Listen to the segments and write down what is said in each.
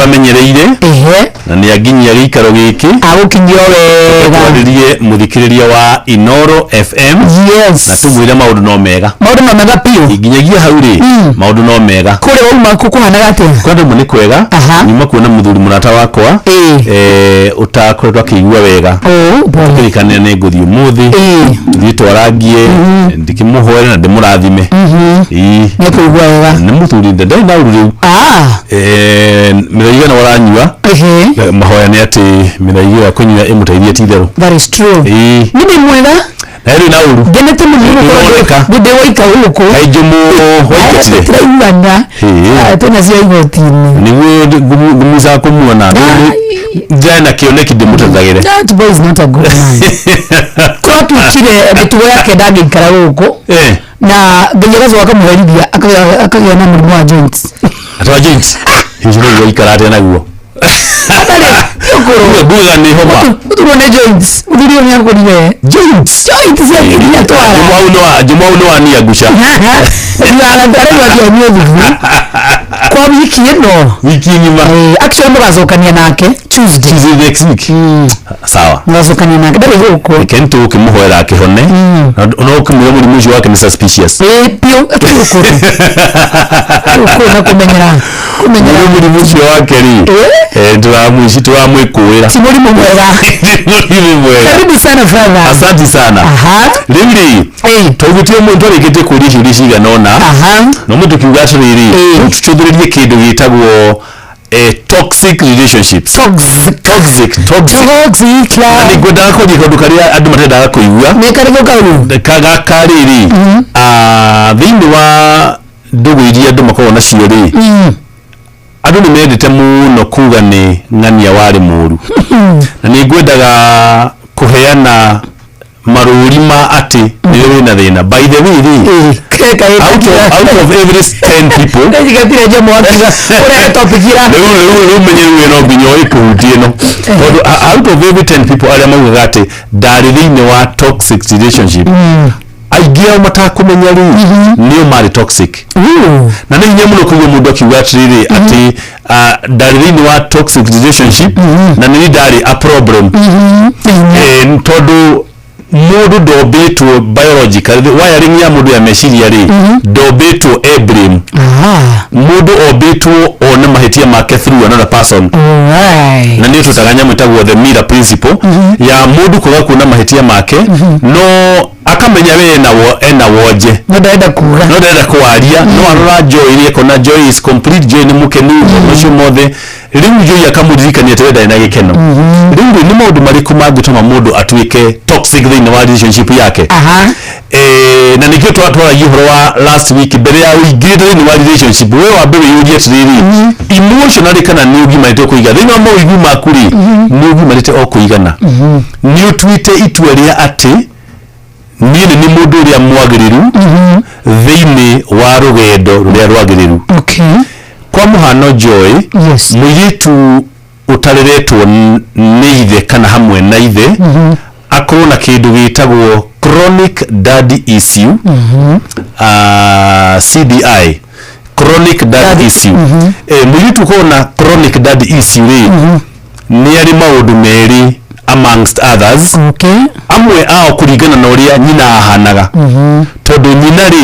amenyereire na ni aginyia gikaro giki agukinyio wega twaririe muthikiriria wa Inoro FM. Yes, na tumwire maundu no mega pio iginyagia hau ri maundu no mega kure wauma kukuhana gate kwenda mu ni kwega nyuma kuona muthuri murata wakwa utakoretwo akigua wega kirikane ne nguthi umuthi thitwarangie ndikimuhoera na ndimurathime ne kuigua wega ni muthuri ndai na uru miraiga na waranyua mahoya ni ati miraiga kunyua imuteithie tithero. That is true. Ni mwega Heri na uru. Genete mungu kwa bude waika huko. Kaijumu waikitire. Traibanda. Tena sia igotini. Niwe gumuza kumuona. Jana kioneki demutazagire. That boy is not a good man. Kwa tukire betuwa yake dagi kara huko. Na gejerazo wakamuheribia akagira na murimu wa joints. Atwa joints. Hizo ndio ikarate naguo. Guga ni homa. Udurone joints. Udurio ni yako niwe. Joints ya kiria toa. Jumauno ani agusha. Ya angarewa ya mwevu. Kwa wiki eno. Wiki nyuma. Actually mugazokania nake Tuesday next week. Sawa. Mugazokania nake dari huko. Kento ukimuhoera akihone. Ono ukimwe muri muji wake ni suspicious. Pio huko. Huko na kumenyera. Muri muji wake ri. Turamwikuira. Simuri mwega. Karibu sana father. Asante sana. Limri. Tugutie muntu arikite kurishiriga nona. No muntu kiugasiriri. Tuchuduririe kindu gitagwo toxic relationships. Toxic. Ni goda ko gikondo karia andu matenda kuigua. Ne karigo karu. Kaga kariri. Thindi wa ndugu iria andu makorwo na cio ri. Andu ni mendete muno kuga ni ng'ania wari muru. Na ni ngwendaga kuheana maruri ma ati niwe na thina. By the way, out of every 10 people ndigitire je mwakiga ore topic ira menyeruwe no binyo ikuhutie no. Out of every 10 people aria maugaga ati ndari thini wa toxic relationship aigia matakumenya ri niyo mari toxic. Na ni nyemuno kuyo mundu akiuga atiriri ati ndari thini wa toxic relationship na ni ndari a problem. Ntodu mundu ndobetwo biologically wiring ya mundu ya meciria ri ndobetwo ebrim. Mundu obetwo ona mahitia make through another person. Na ni tutaganya mwitagwo the mirror principle ya mundu kuga kuna mahitia make no akamenya we na woje no ndaenda kuaria no arora joy ile kona joy is complete joy ni mukenu mucio mothe riu joy akamudirikania tewenda na gikeno. Riu ni maundu mariku mangituma mundu atwike toxic thini wa relationship yake. Na nikio twatwara yuhoro wa last week mbere ya uingirite thini wa relationship we wa mbere yurie tiriri emotionally kana ni ugimarite kuiga thini wa mawigwi makuri ni ugimarite o kuigana ni utwite itweria ati niye ni mundu uria mwagiriru thini wa rugendo ruria rwagiriru. Kwa muhano Joy muyitu utariretwo ni ithe kana hamwe na ithe akorwo na kindu gitagwo chronic daddy issue. CDI, chronic daddy issue. Muyitu ko na chronic daddy issue ni ari maundu meri amongst others. Amwe ao kurigana na uria nyina ahanaga. Tondu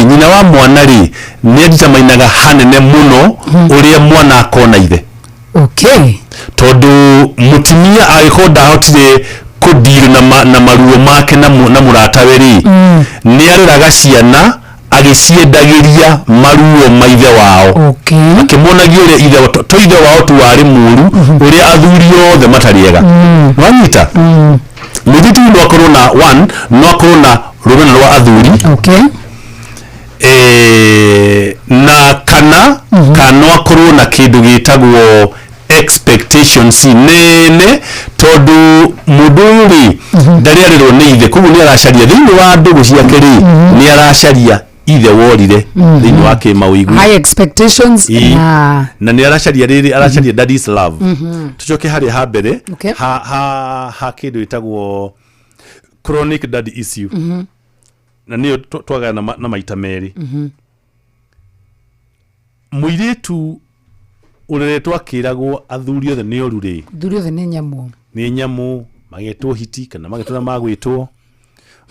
nyina wa mwana ri ni ajitamainaga hanene muno uria mwana akona ithe. Tondu mutimia aihoda hotire kudeal na maruo make na muratawe ri ni ariraga ciana agiciendagiria maruo maithe wao. Akimonagio uria ithe toithe wao tu wari muru uria athuri othe matariega. Wanyita muditu no corona 1 no corona rubena rwa athuri. Na kana corona kindu gitagwo expectations nene tondu muduri ndari arirwo ni ithe kugu ni aracaria thini wa ndugu ciake ri ni aracaria ithe worire thini wa kimawigwi high expectations na ni aracaria daddy's love. Tucoke hari ha mbere ha kindu gitagwo chronic daddy issue. Na niyo twagana na maita meri. Muiritu ureretwo akiragwo athuri othe ni oru ri thuri othe ni nyamu magetwo hiti kana magetwo na magwitwo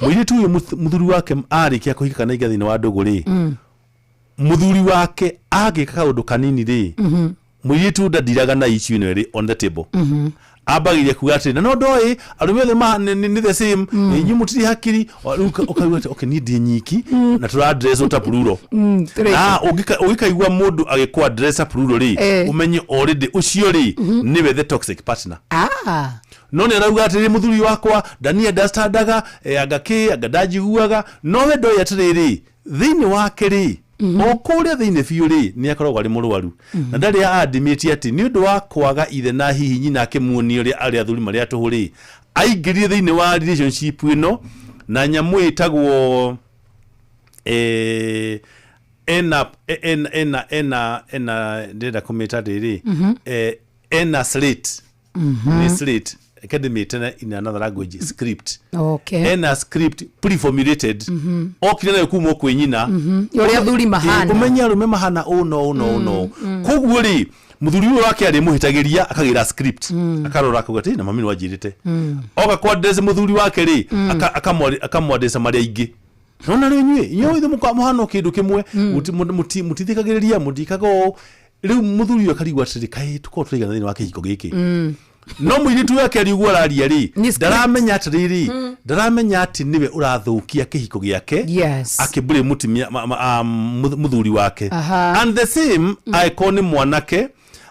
muiritu uyu muthuri wake arikia kuhika kana iga thini wa ndugu ri muthuri wake agika kaundu kanini ri muiritu ndadiraga na issue ino ri on the table abagiria kuga ati no ndoi arume othe ni the same inyu mutiri hakiri ukauga ati okay ni ndi nyiki na tura address utapururo ugikaigwa mundu agikwa address apururo ri umenye already ucio ri niwe the toxic partner no ne arauga ati muthuri wakwa Dania dastandaga agadajiguaga no we ndoi atiriri thini wake ri okuria thini biu ri ni akoragwo ari murwaru na ndari admit ati ni undu wa kwaga ithe na hihi nyina akimuoni uri ari athuri mari atuhuri aingirire thini wa relationship ino na nyamu itagwo ndenda kumita riri slate ni slate academy tena in another language script script preformulated okire na kumo kwenyina yori athuri mahana umenya rume mahana no koguo ri muthuri wake ari muhitagiria akagira script akarora kugati na mami wajirite oga kwa address muthuri wake ri akamwadesa mari aingi nona ri nywe ithe mukwa muhano kindu kimwe mutithikagiriria mutikago riu muthuri akarigwa atiri kai tuko turigana thini wake hiko giki no muiritu wake arigwa raria ri ndaramenya atiriri ndaramenya ati niwe urathukia kihiko giake akibure mutimia muthuri wake and the same icon mwanake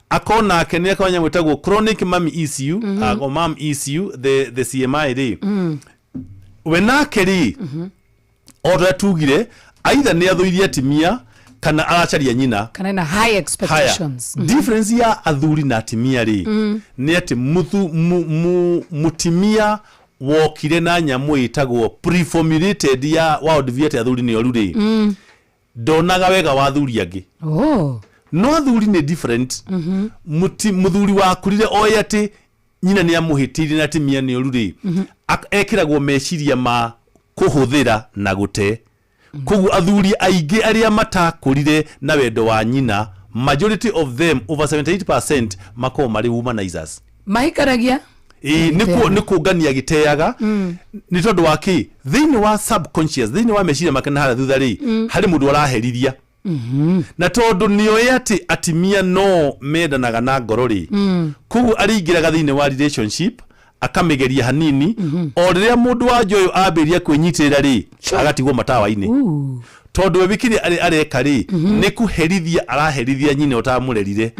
akona akenia kwa nyamwetagwo chronic mommy issue or mom issue the CMI ri wenake ri order tugire either ni athuirie atimia kana aracharia nyina kana na high expectations difference ya athuri na atimia ri ni ati mutimia wokire na nyamu itagwo preformulated ya world viet athuri ni oruri donaga wega wa athuri angi no athuri ni different muthuri wa kurire oya ati nyina ni amuhitiri na atimia ni oruri ekiragwo meciria ma kuhuthira na gute kugu athuri aige aria matakurire na wendo wa nyina majority of them over 78% mako mari womanizers mahikaragia nikungania giteaga ni tondu waki thini wa subconscious thini wa meciria makana hara thutha ri hari mundu araheriria na tondu nioye ati atimia no mendanaga na ngoro ri kugu aringiraga thini wa relationship akamigeria hanini o riria mundu wa njoyo ambiria kwinyitirira ri agatigwo matawa-ini tondu we bikiri areka ri ni kuherithia araherithia nyine utamurerire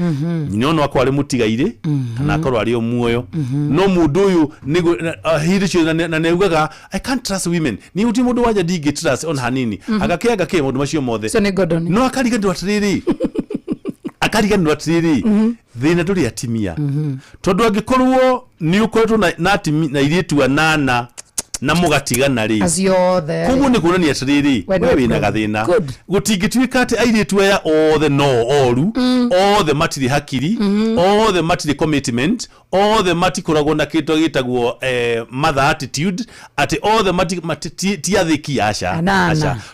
nyine no akwa ari mutigaire kana akorwo ari o muoyo no mundu uyu nigo hiricio na neugaga I can't trust women ni uti mundu waja digi trust on hanini agakiaga ke mundu macio mothe no akariga ndu atiriri akariganirwo atiriri thina turi atimia tondu angikorwo ni ukoretwo na atimi na iritu anana na mugatigana ri kugu ni kuonania atiriri we wina gathina gutingituika ati airitu aya othe no oru othe matiri hakiri othe matiri commitment othe matikoragwo na kintu gitagwo mother attitude ati othe matiathiki aca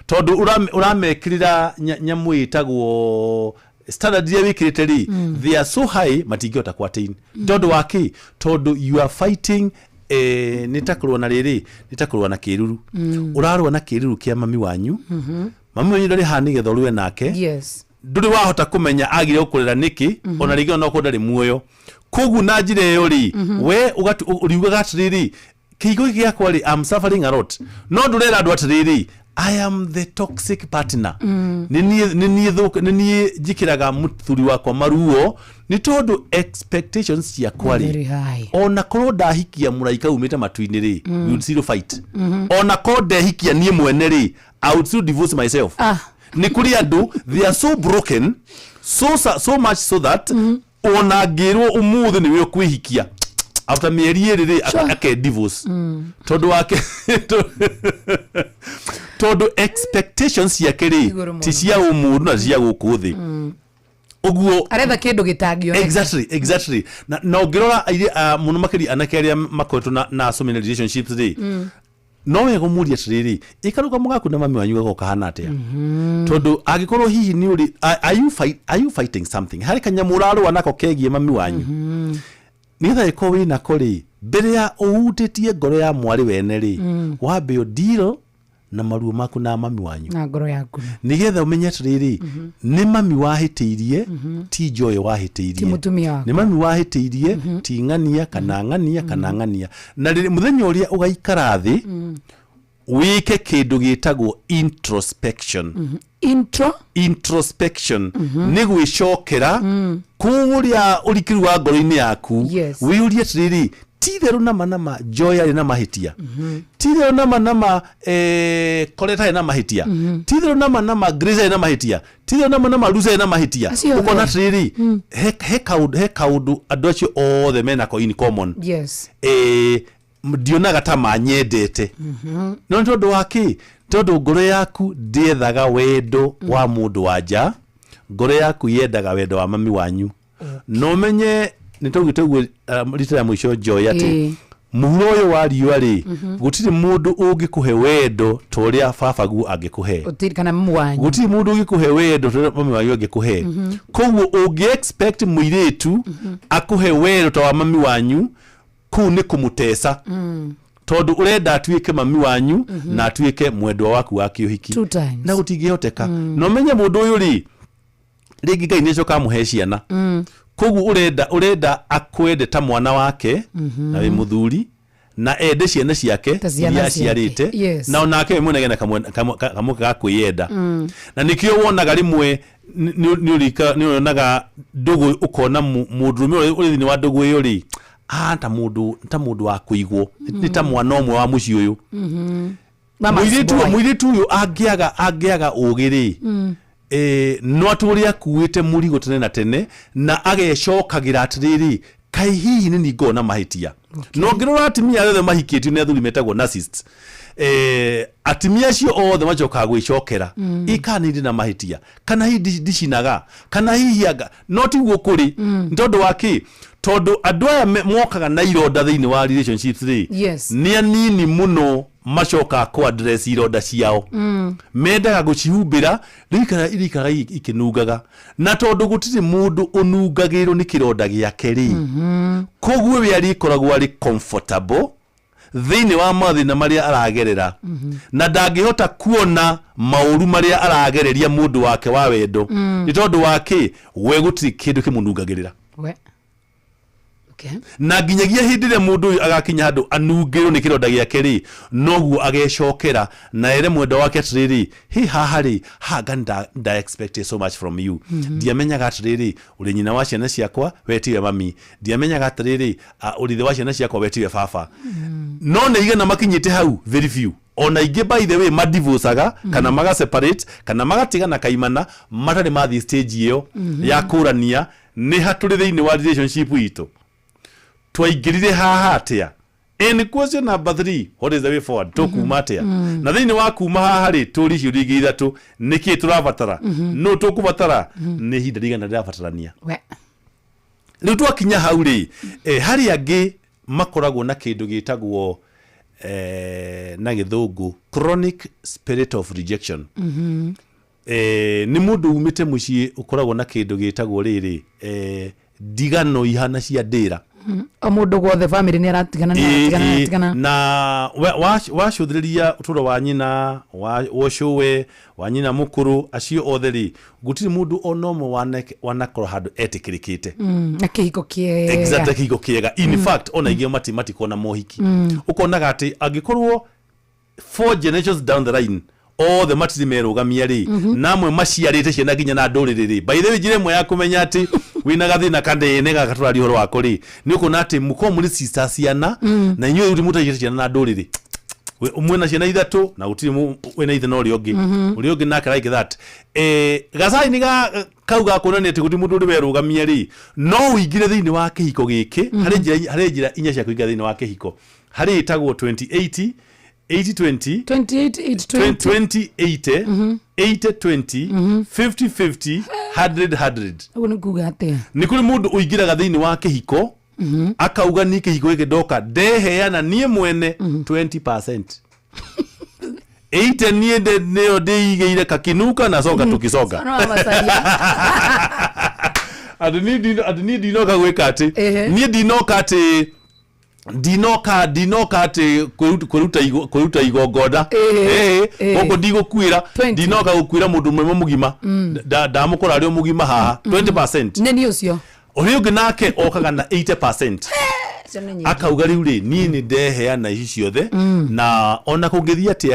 tondu uramekirira nyamu itagwo standard ya wikirite ri they are so high matingihota kwatain tondu waki tondu you are fighting nitakurwa na riri nitakurwa na kiruru urarwa na kiruru kia mami wanyu mami wanyu ndari hani gethorwe nake nduri wahota kumenya agire ukurira niki ona rigio no kundari muoyo kugu na njire yo ri we uriugaga atiriri kiigo giakwa ri I'm suffering a lot no ndurera andu atiriri I am the toxic partner nini jikiraga muthuri wakwa maruo ni tondu expectations ya kwari ona korwo ndahikia muraika umite matuini ri we will still fight ona korwo ndahikia nie mwene ri I would still divorce myself ni kuri andu they are so broken so much so that ona ngirwo umuthi ni we kwihikia after mieri ri ake divorce tondu wake todo expectations ya kiri tisia umundu na cia gukuthi uguo aretha kindu gitangio exactly na ngirora muno makiri anake aria makoretwo na so many relationships ri no we gumuria tiriri ikaruka mugaku na mami wanyu goka hana atia tondu agikorwo hihi ni uri are you fighting something hari kanyamuraro anako kegie mami wanyu nitha iko wina kuri mbere ya uhutitie ngoro ya mwari wene ri wambe deal na maruo maku na mami wanyu na ngoro yaku nigetha umenye tiriri ni mami wahitiirie ti Joy wahitiirie ni mami wahitiirie ti ng'ania kana ng'ania na riri muthenya uria ugaikara thi wike kindu gitagwo introspection ni gwicokera kuria urikiru wa ngoro-ini yaku wiurie tiriri titherũ nama Joy ari na mahitia titherũ nama Colette ari na mahitia titherũ nama Grace ari na mahitia titherũ nama Lucy ari na mahitia ukona tiriri he kaundu andu acio othe menako in common ndionaga ta manyendete no tondu waki tondu ngoro yaku ndiethaga wendo wa mundu wanja ngoro yaku yendaga wendo wa mami wanyu no menye nitogiteguo litera mwisho Joy ati muhuro uyu wa riua ri gutiri mundu ungikuhe wendo toria babagu angikuhe utirikana mami wanyu gutiri mundu ungikuhe wendo toria mami wanyu angikuhe koguo ungi expect muiritu akuhe wendo ta wa mami wanyu ku ni kumutesa tondu urenda atuike mami wanyu na atuike mwendwa waku wa kiuhiki na gutingihoteka no menye mundu uyu ri ringi Ngai nico kamuhe ciana kogu urenda akwende ta mwana wake na we muthuri na ende ciana ciake ya ciarite na onake we munege na kamwe gakwiyenda na nikio wonaga rimwe ni onaga ndugu ukona mundurume uri thini wa ndugu iyo ri ta mundu wa kuigwo ni ta mwana omwe wa muci uyu muiritu uyu angiaga ugiri no aturia kuite murigo tene na tene na agecokagira atiriri kai hihi ni ngona mahitia no ngirora atimia othe mahikitio ni athuri metagwo narcissists atimia cio othe macokaga gwicokera ikanindi na mahitia kana hihi ndicinaga kana hihi anga no tiguo kuri ntondu waki tondu andu aya mokaga na ironda thiini wa relationships ri ni anini muno macoka ko address ironda ciao mendaga gucihumbira irikara ikinungaga na tondu gutiri mundu unungagirwo ni kironda giake ri koguo we ari koragwo ari comfortable thiini wa mathina maria aragerera na ndangihota kuona mauru maria aragereria mundu wake wa wendo ni tondu wake we gutiri kindu kimunungagirira na nginyagia hindi ria mundu agakinya handu anungirwo ni kironda giake ri noguo agecokera na ere mwendo wake atiriri haha ri nda expect so much from you ndiamenyaga atiriri uri nyina wa ciana ciakwa wetiwe mami ndiamenyaga atiriri uri the wa ciana ciakwa wetiwe baba no ne igana makinyite hau very few ona ingi by the way madivorceaga kana maga separate kana magatigana kaimana matari mathi stage iyo ya kurania ni haturi thiini wa relationship itu twaingirire haha atia any question number 3 what is the way forward to kuma atia na thiini wa kuma haha ri turi ciuri ingi ithatu niki turabatara no tukubatara ni hinda rigana rirabatarania riu twakinya hau ri hari angi makoragwo na kindu gitagwo na githungu chronic spirit of rejection ni mundu umite mucii ukoragwo na kindu gitagwo riri ndigano ihana cia ndira mundu gwothe family ni aratigana na wacuthiriria uturo wa nyina wocuwe wa nyina mukuru acio otheri gutiri mundu onomo wanakora handu etikirikite na kihiko kiega exactly kihiko kiega in fact ona igio mati kona mohiki ukonaga ati agikorwo 4 generations down the line othe matiri merugamia ri namwe maciarite ciana nginya na nduriri ri by the way njire mwe ya kumenya ati wina gathina kandene gagaturari horo wako ri ni ukona ati muko muri sister ciana na inywe uri mutagite ciana na nduriri umwe na ciana ithatu na utiri wena ithe no riongi uriongi naka like that gasai ni kauga kuonania ati guti mundu uri merugamia ri no uingire thiini wa kihiko giki hari njira inya cia kuingira thiini wa kihiko hari itagwo 2080 80-20 20-80 80-20 50-50 100-100 ugu nikuga atia ni kuri mundu uingiraga thiini wa kihiko akauga ni kihiko giki ndoka ndeheana nie mwene 20% 80 niende neo ndigeire kakinuka na soka tukisoka adini dinoka gwika ati nie dinoka ati kuruta igogoda goko ndigukwira dinoka gukwira mundu mwe mugima ndamukora ari mugima haha 20% neni ucio uri ungi nake okaga na 80% akauga riu ri nie ni ndeheana ici ciothe na ona kungithia ati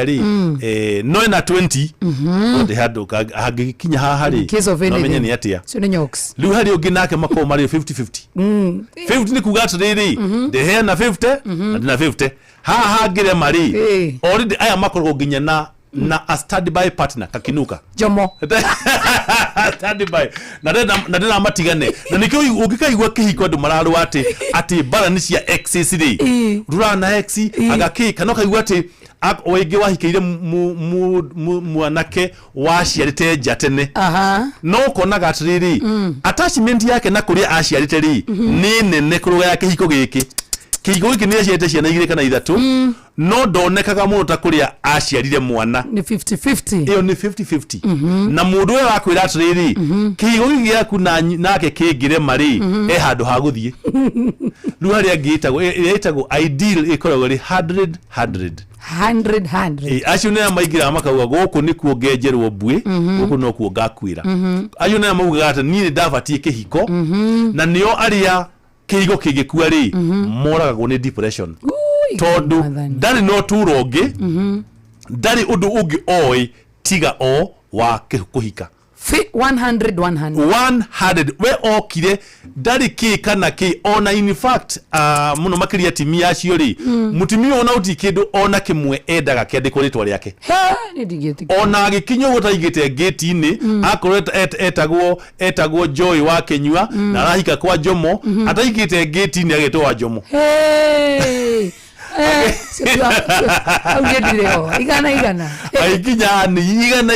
no na 20 ndi handu hangikinya haha ri no menye ni atia cio ni nyoks riu hari ungi nake mako mari 50-50 50 ni kuga atiriri ndeheana 50 na 50 haha ngire mari already aya makorwo nginya na a standby partner kakinuka jomo standby na ndena matigane na nikio ugikaigwa kihiko ndu mararu ati balance cia excess ri rura na x agaki kana kaigwa ati oingi wahikeire mwanake waciarite njatene no konaga atiriri attachment yake na kuria aciarite ri ni nene kuruga ya kihiko giki kihiko giki ni aciarite ciana igire kana ithatu no ndonekaga muno ta kuria aciarire mwana ni 50-50 iyo ni 50-50 na mundu we wakwira atiriri kihiko giki yaku nake kingire mari handu ha guthie riu hari agitagwo ideal ikoragwo ri 100 acio nä maigira makauga gåkå nä kuo ngenjerwo mbuä gåkå no kuo ngakwä acio nä maugaga atä niä nä ndabatie kä hiko na nä o arä a kä higo kä ngä kua rä moragagwo nä depression tondå ndarä no turo ngä ndarä å ndå å ngä oä tiga o wa kå hika 100 we okire ndari ki kana ki ona in fact muno makiria timi acio ri mutimi ona uti kindu ona kimwe endaga kiandiko ritwa riake ona gikinyo gutaigite gate ni akoreta etagwo Joy wa Kenyua na arahika kwa Jomo ataigite gate ni agetwa Jomo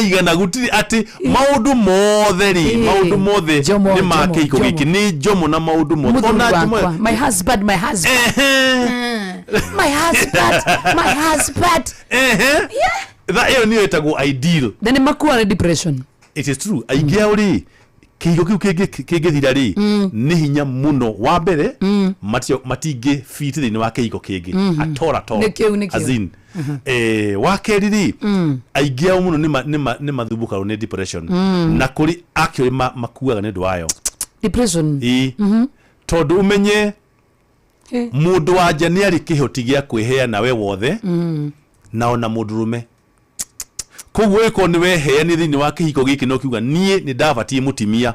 igana gutiri ati maundu mothe ni make iko giki ni Jomo na maundu mothe ona Jomo my husband that hiyo niyo etagwo ideal then makuwa depression it is true aigia uri kigo kiu kingithira ri ni hinya muno wa mbere matingi fit thini wa kigo kingi atora azin wa keri ri aigia muno ni mathubuka ni depression na kuri actually makuaga ni ndwayo depression tondu umenye mundu wanja ni ari kihoti gia kwihea nawe wothe na ona mundurume koguo iko ni weheani thini wa kihiko giki no kiuga nie ni ndabatie mutimia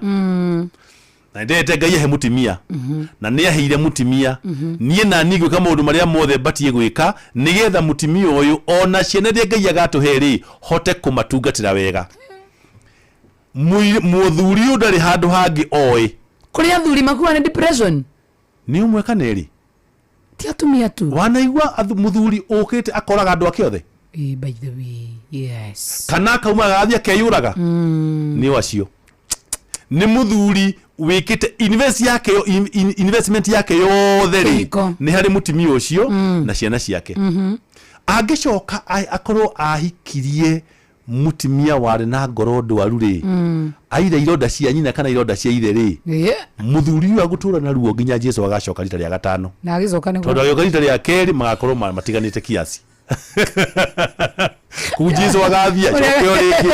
na ndete Ngai he mutimia na ni aheire mutimia nie na nigwe kama undu maria mothe batie gwika nigetha mutimia uyu ona ciana ria Ngai agatuheri hote kumatungatira wega muthuri ndari handu hangi oi kuria thuri makuwa ni depression ni umwe kaneri ti atumia tu wanaigwa muthuri ukite akoraga andu ake othe by the way yes kana kauma gathia keyuraga ni wacio ni muthuri wikite investment yake yothe ri ni hari mutimia ucio na ciana ciake angicoka akorwo ahikirie mutimia wari na ngoro ndwaru ri aira ironda cia nyina kana ironda cia ithe ri muthuri uyu agutura na ruo nginya Jesu agacoka rita ria gatano na agicoka ni tondu rita ria keri magakorwo matiganite kiasi kujizo agathia chokeo riki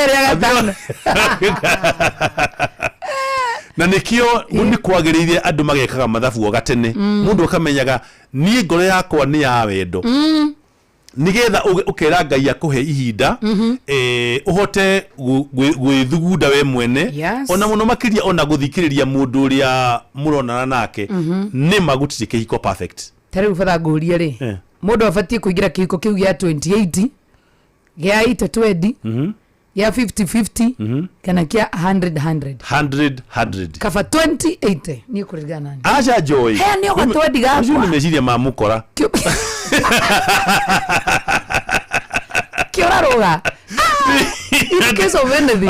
na nikio ni kwagiririe andu magekaga mathabu o gatene mundu akamenyaga nie ngoro yakwa ni ya wendo nigetha ukera Ngai akuhe ihinda uhote gwithugunda we mwene ona muno makiria ona guthikiriria mundu uria muronana nake ni magutire kihiko perfect tare ufatha nguria ri mundu abatie kuingira kihiko kiu gya 28 gya 80 ya 50-50 kana kia 100 kafa 20-80 ni kuringana nani acha Joy he ni ogatwendi gakwa ucio ni meciria ma mukora kiora roga in case of anything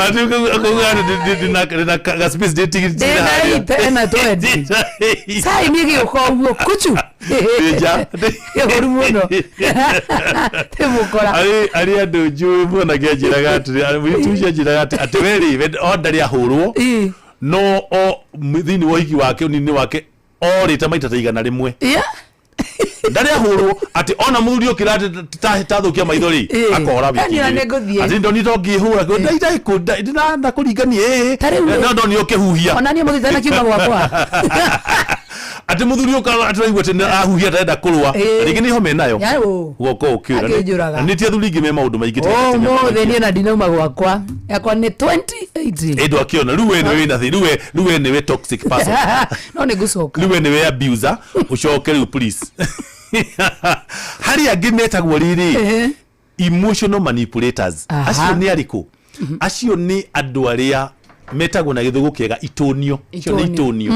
na ka space dating tena toedi sai nigi uko kuchu deja uri muno temukora ari andu njui bona ngenjira gati ari tuje njira gati atweri ondari ahurwo no o thini wa hiki wake unini wake orita maita taigana rimwe ndari ahurwo ati ona muthuri ukirate tathukia maithori akora biki ati ndo nitongihura ndai kunda nda kuringanie ndo ni ukihuhia ona ni muthuri tena kiuga gwakwa ati muthuri ukara atiraigwa tena ahuhia tenda kurwa rigi ni home nayo goko ukiura ni tia thuri ngime maundu maingi tena mo theni na dinauma gwakwa yakwa ni 2080 edo akiona ruwe ni wina thi ruwe ni we toxic person no ni gucoka ruwe ni we abuser ucoke ru police hari angi metagwo riri emotional manipulators acio ni ariko acio ni andu aria metagwo na githugu kiega itonio cio ni itonio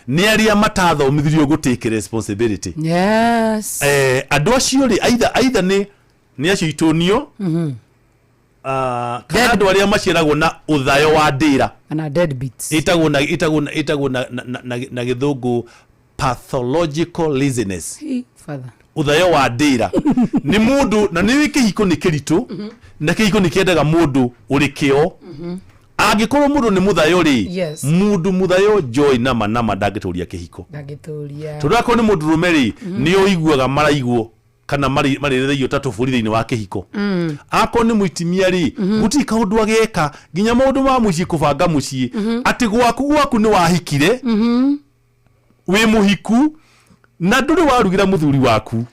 ni aria matathomithirio gutake responsibility andu acio ri either ni acio itonio kana andu aria maciragwo na uthayo wa ndira ana deadbeats itagwo na githungu pathological laziness father uthayo wa ndira ni mundu na ni kihiko ni kirito na kihiko ni kiendaga mundu uri kio angikorwo mundu ni muthayo ri mundu muthayo joy nama ndagituria kihiko turako ni mundu rumeri ni oiguaga maraiguo kana maririthio tatu buri thiini wa kihiko ako ni muitimia ri guti kaundu ageka ginya maundu ma muci kubanga muci ati gwaku ni wahikire wi muhiku na nduri warugira muthuri waku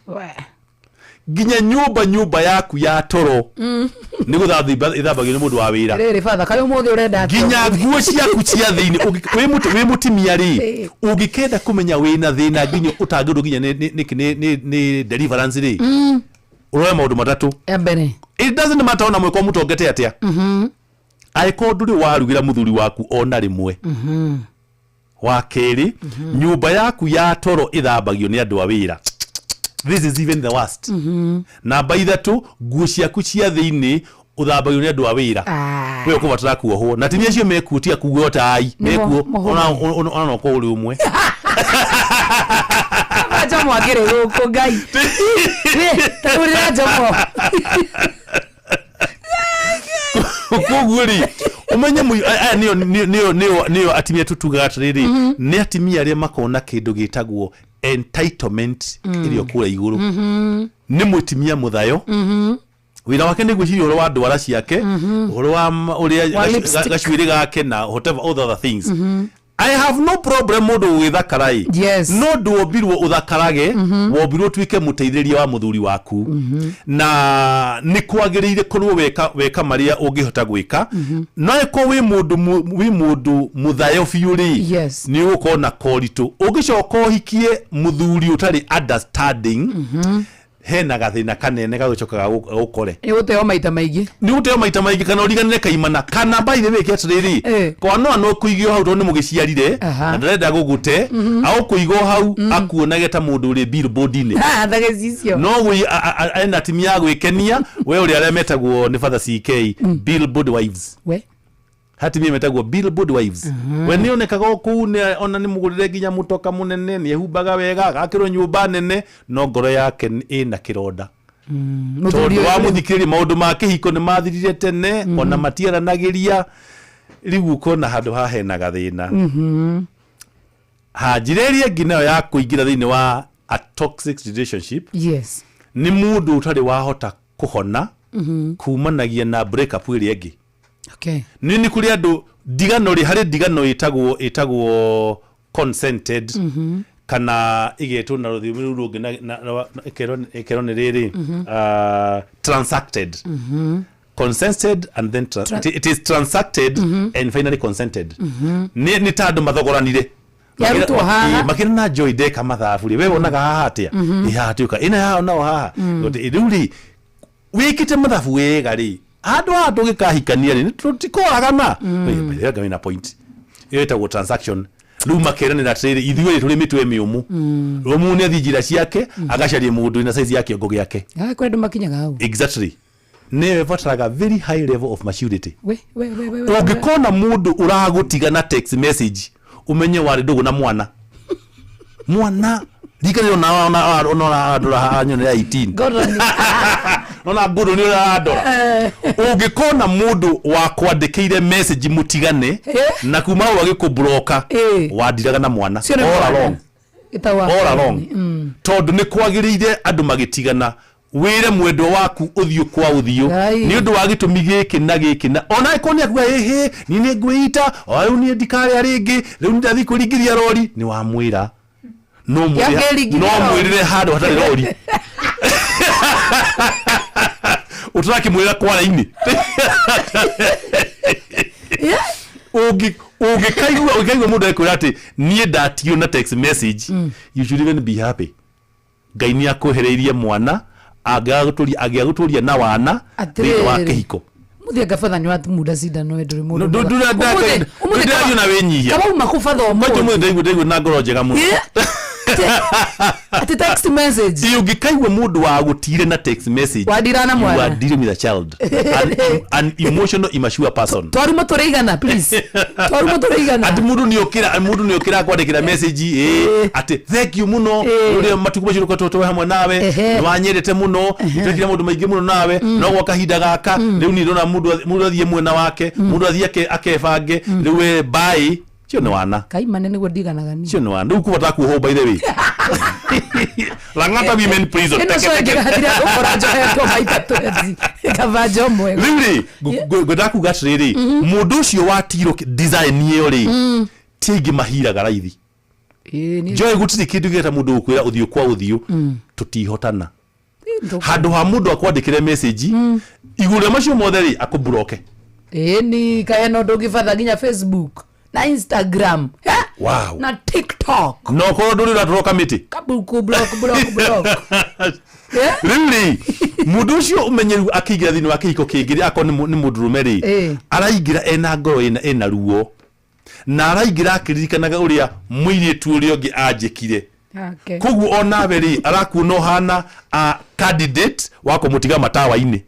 ginya nyumba yaku ya toro ni guthathimba ithambagio ni mundu wa wira riri father kayo muthi urenda ginya nguo ciaku cia thiini wi mutimia ri ungikenda kumenya wina thina ginya utangiru ginya ni deliverance ri uroe maundu matatu ebere it doesn't matter ona mweko mutongete atia aiko nduri warugira muthuri waku ona rimwe wa keri nyumba yaku ya toro ithambagio ni andu a wira this is even the worst namba ithatu nguo ciaku cia thiini uthambagio ni andu a wira we ukubatara kuohwo na timia cio mekutia kuguo tai mekuo ona no ko uri umwe acha mwagire guko ngai uri ajomo kuguri umenye niyo atimia tutuga atiriri ni atimia aria makona kindu gitagwo entitlement irio kura iguru ni mutimia muthayo wira wake ni gwiciria uro wa ndwara ciake uro wa uria gacwiri gake na whatever other things I have no problem mundu withakarai no nduobirwo uthakarage wobirwo twike muteithĩrĩria wa muthuri waku na ni kwagĩrĩire korwo weka maria ungihota gwika no eko wi mundu muthayo fiuri ni uko na korito ungicoka uhikie muthuri utari understanding hena gathina kanene gagucokaga gukore ni guteo maita maigi kana uriganire kaimana kana by the way kiatiriri kwa no kuigio hau ni mugiciarire na ndarenda gugute au kuigwo hau akuonage ta mundu uri billboard ine thagecicio no we ena timia gwikenia we uri aria metagwo ni father CK billboard wives we hati mimi metagwo billboard wives we ni onekaga ku ne ona ni mugurire ginya mutoka munene ni ehumbaga wega akirwo nyumba nene no ngoro yake ina kironda tondu wa muthikiri maundu ma kihiko ni mathirire tene ona matiaranagiria riu kona handu hahena gathina hajireria nginayo ya kuingira thiini wa a toxic relationship ni mundu utari wahota kuhona kumanagia na break up iri egi nini kuri andu digano ri hari digano itagwo consented kana igeto na ruthimi rungi na ekero ni riri transacted consented and then it is transacted and finally consented ni tandu mathogoranire makina na joy de kama thafu we wonaga haha atia ihatuka ina haha na haha ruri wikite mathafu wega ri andu gikahikania ni tutikoraga wega wina point etagwo transaction luma kerane na trade ithuĩ tũrĩ mitwe mĩũmũ rũmu nĩ athinjira ciake agacaria mũndũ na size yake ngo gĩake kwendu makinyaga hau exactly ne bataraga very high level of maturity. We. Ungikona mundu uragutiga na text message umenye wari ndugu na mwana likari ona adora hanyone ya 18 ona gudu ni adora ungikona mundu wa kwandikire message mutigane na kuma wagikubloka wadiraga na mwana all along tondu ni kwagirire andu magitigana wire mwendo waku uthio kwa uthio ni undu wa gitumi giki na ona ikoni akuga hehe ni ni ngwita o ni ndikare aringi riu ndathi kuringiria rori ni wa mwira no mwirire hado hatari rori utraki mwira kwa laini ugikaigwa mundu ekwira ati nie ndatio na text message you should even be happy Ngai ni akuhereirie mwana agiaguturia na wana thini wa kihiko muthia gabatha ni watu muda sida no nduri mundu ndura na wenyihia kama makubatha o macho mundu na ngoro njega muno ati text message ungikaigwa mundu wa gutire na text message wadirana mwana you are dealing with a child an emotional immature person twaruma tureigana please twaruma tureigana ati mundu niokira kwandikira message ati thank you muno uri matukubacho ko hamwe nawe nwanyerete muno itekira mundu maingi muno nawe no gwa kahinda gaka riu ni ndona mundu athie mwena wake mundu athie akebange riu bye cio ni wana kaimane niguo ndiganaga ni cio ni wana riu kubata kuho by the way Langata women prison really godaku gatriri mundu cio watiro design iyo ri tigi mahira garaithi joy gutiri kindu geta mundu ukwira uthio kwa uthio tutihotana handu ha mundu akwandikire message igure macio mothe ri akubloke ni kaeno ndugibatha nginya Facebook na Instagram wow na TikTok no ko nduri na troka miti kabuku block really muducio umenyeru akigira thini wa kihiko kingiri ako ni mudurume ri araigira ena ngoro ena ruo na araigira akiririkanaga uria muiritu uria ungi anjikire koguo onawe ri arakuno hana a candidate wako mutiga matawa-ini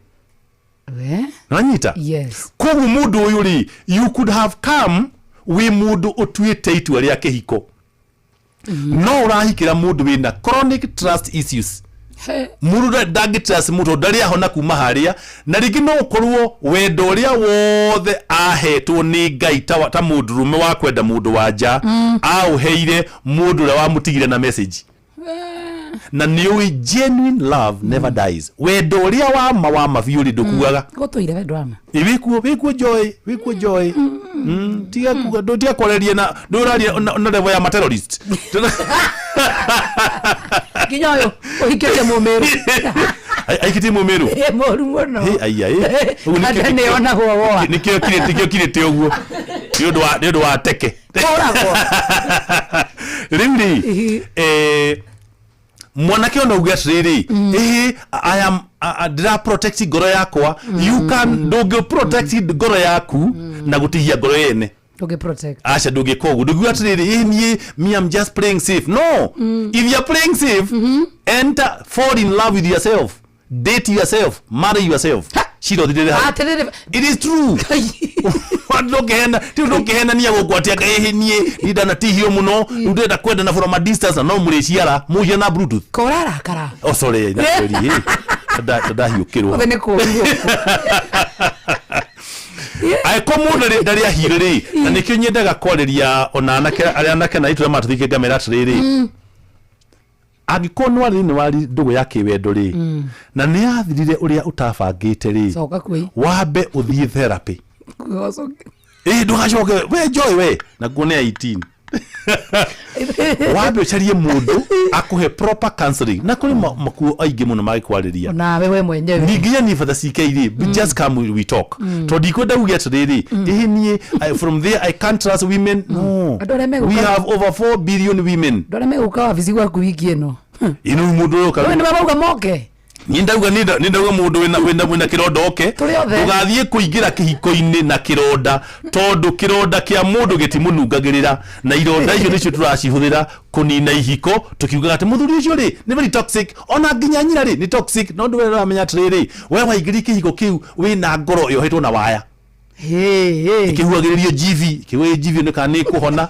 nanyita yes koguo mundu uyu ri you could have come wi mundu utuite itua ria kihiko no urahikira mundu wina chronic trust issues mundu ndagitrust mundu ndari ahona kuma haria na ringi no ukorwo wendo uria wothe ahetwo ni Ngai ta mundu rume wa kwenda mundu wanja auheire mundu ria wamutigire na message na niwe genuine love never dies wendo uria wa mafiuri ndukuaga gotoire wendo ama wikuo joy tiga kuga ndia koreria na nduraria na level ya terrorist kinyoyo uhikete mumeru aikiti mumeru moru muno ai ne ona huo nikio kirete uguo ndio wa teke really mwanake ona uga riri I am dra protect goro yakwa you can dogo protect goro yaku na gutihia goro yene dogo protect asha dogo kogu dogo atriri me I'm just playing safe no if you are playing safe enter fall in love with yourself date yourself marry yourself shiro dide it is true ndogehena ni agogwatia gahinie ndana tihio muno ndenda kwenda na from a distance no mureciara muje na bluetooth korara kara oh sorry na kweli hiukirwo bene ko ai komunde ndari ahiriri na nikyo nyendaga kwareria ona anake na itu matuthike gamera atiriri agikonwa rini wari ndugu yake wendo ri na ni athirire uria utabangite ri soka kwi wambe uthie therapy ndugacoke we joy we na kuone 18 wambe ucarie mundu akuhe proper counseling na kuri makuo aingi muno magikwariria na wewe mwenyewe nigiye ni father CKD just come we talk to dikoda ugia today ni from there I can't trust women no we have over 4 billion women ndore me ukawa visigwa ku wiki eno ino mundu uka wewe ni baba moke Ninda mundu wina kironda oke tugathie kuingira kihiko-ini na kironda tondu kironda kia mundu gitimunungagirira na ironda icio nicio turacihuthira kunina ihiko tukiugaga ati muthuri ucio ri ni very toxic ona nginya nyina ri ni toxic no ndu wera amenya atiriri we waingiri kihiko kiu wina ngoro yohetwo na waya ikihuagiririo jivi ni kana kuhona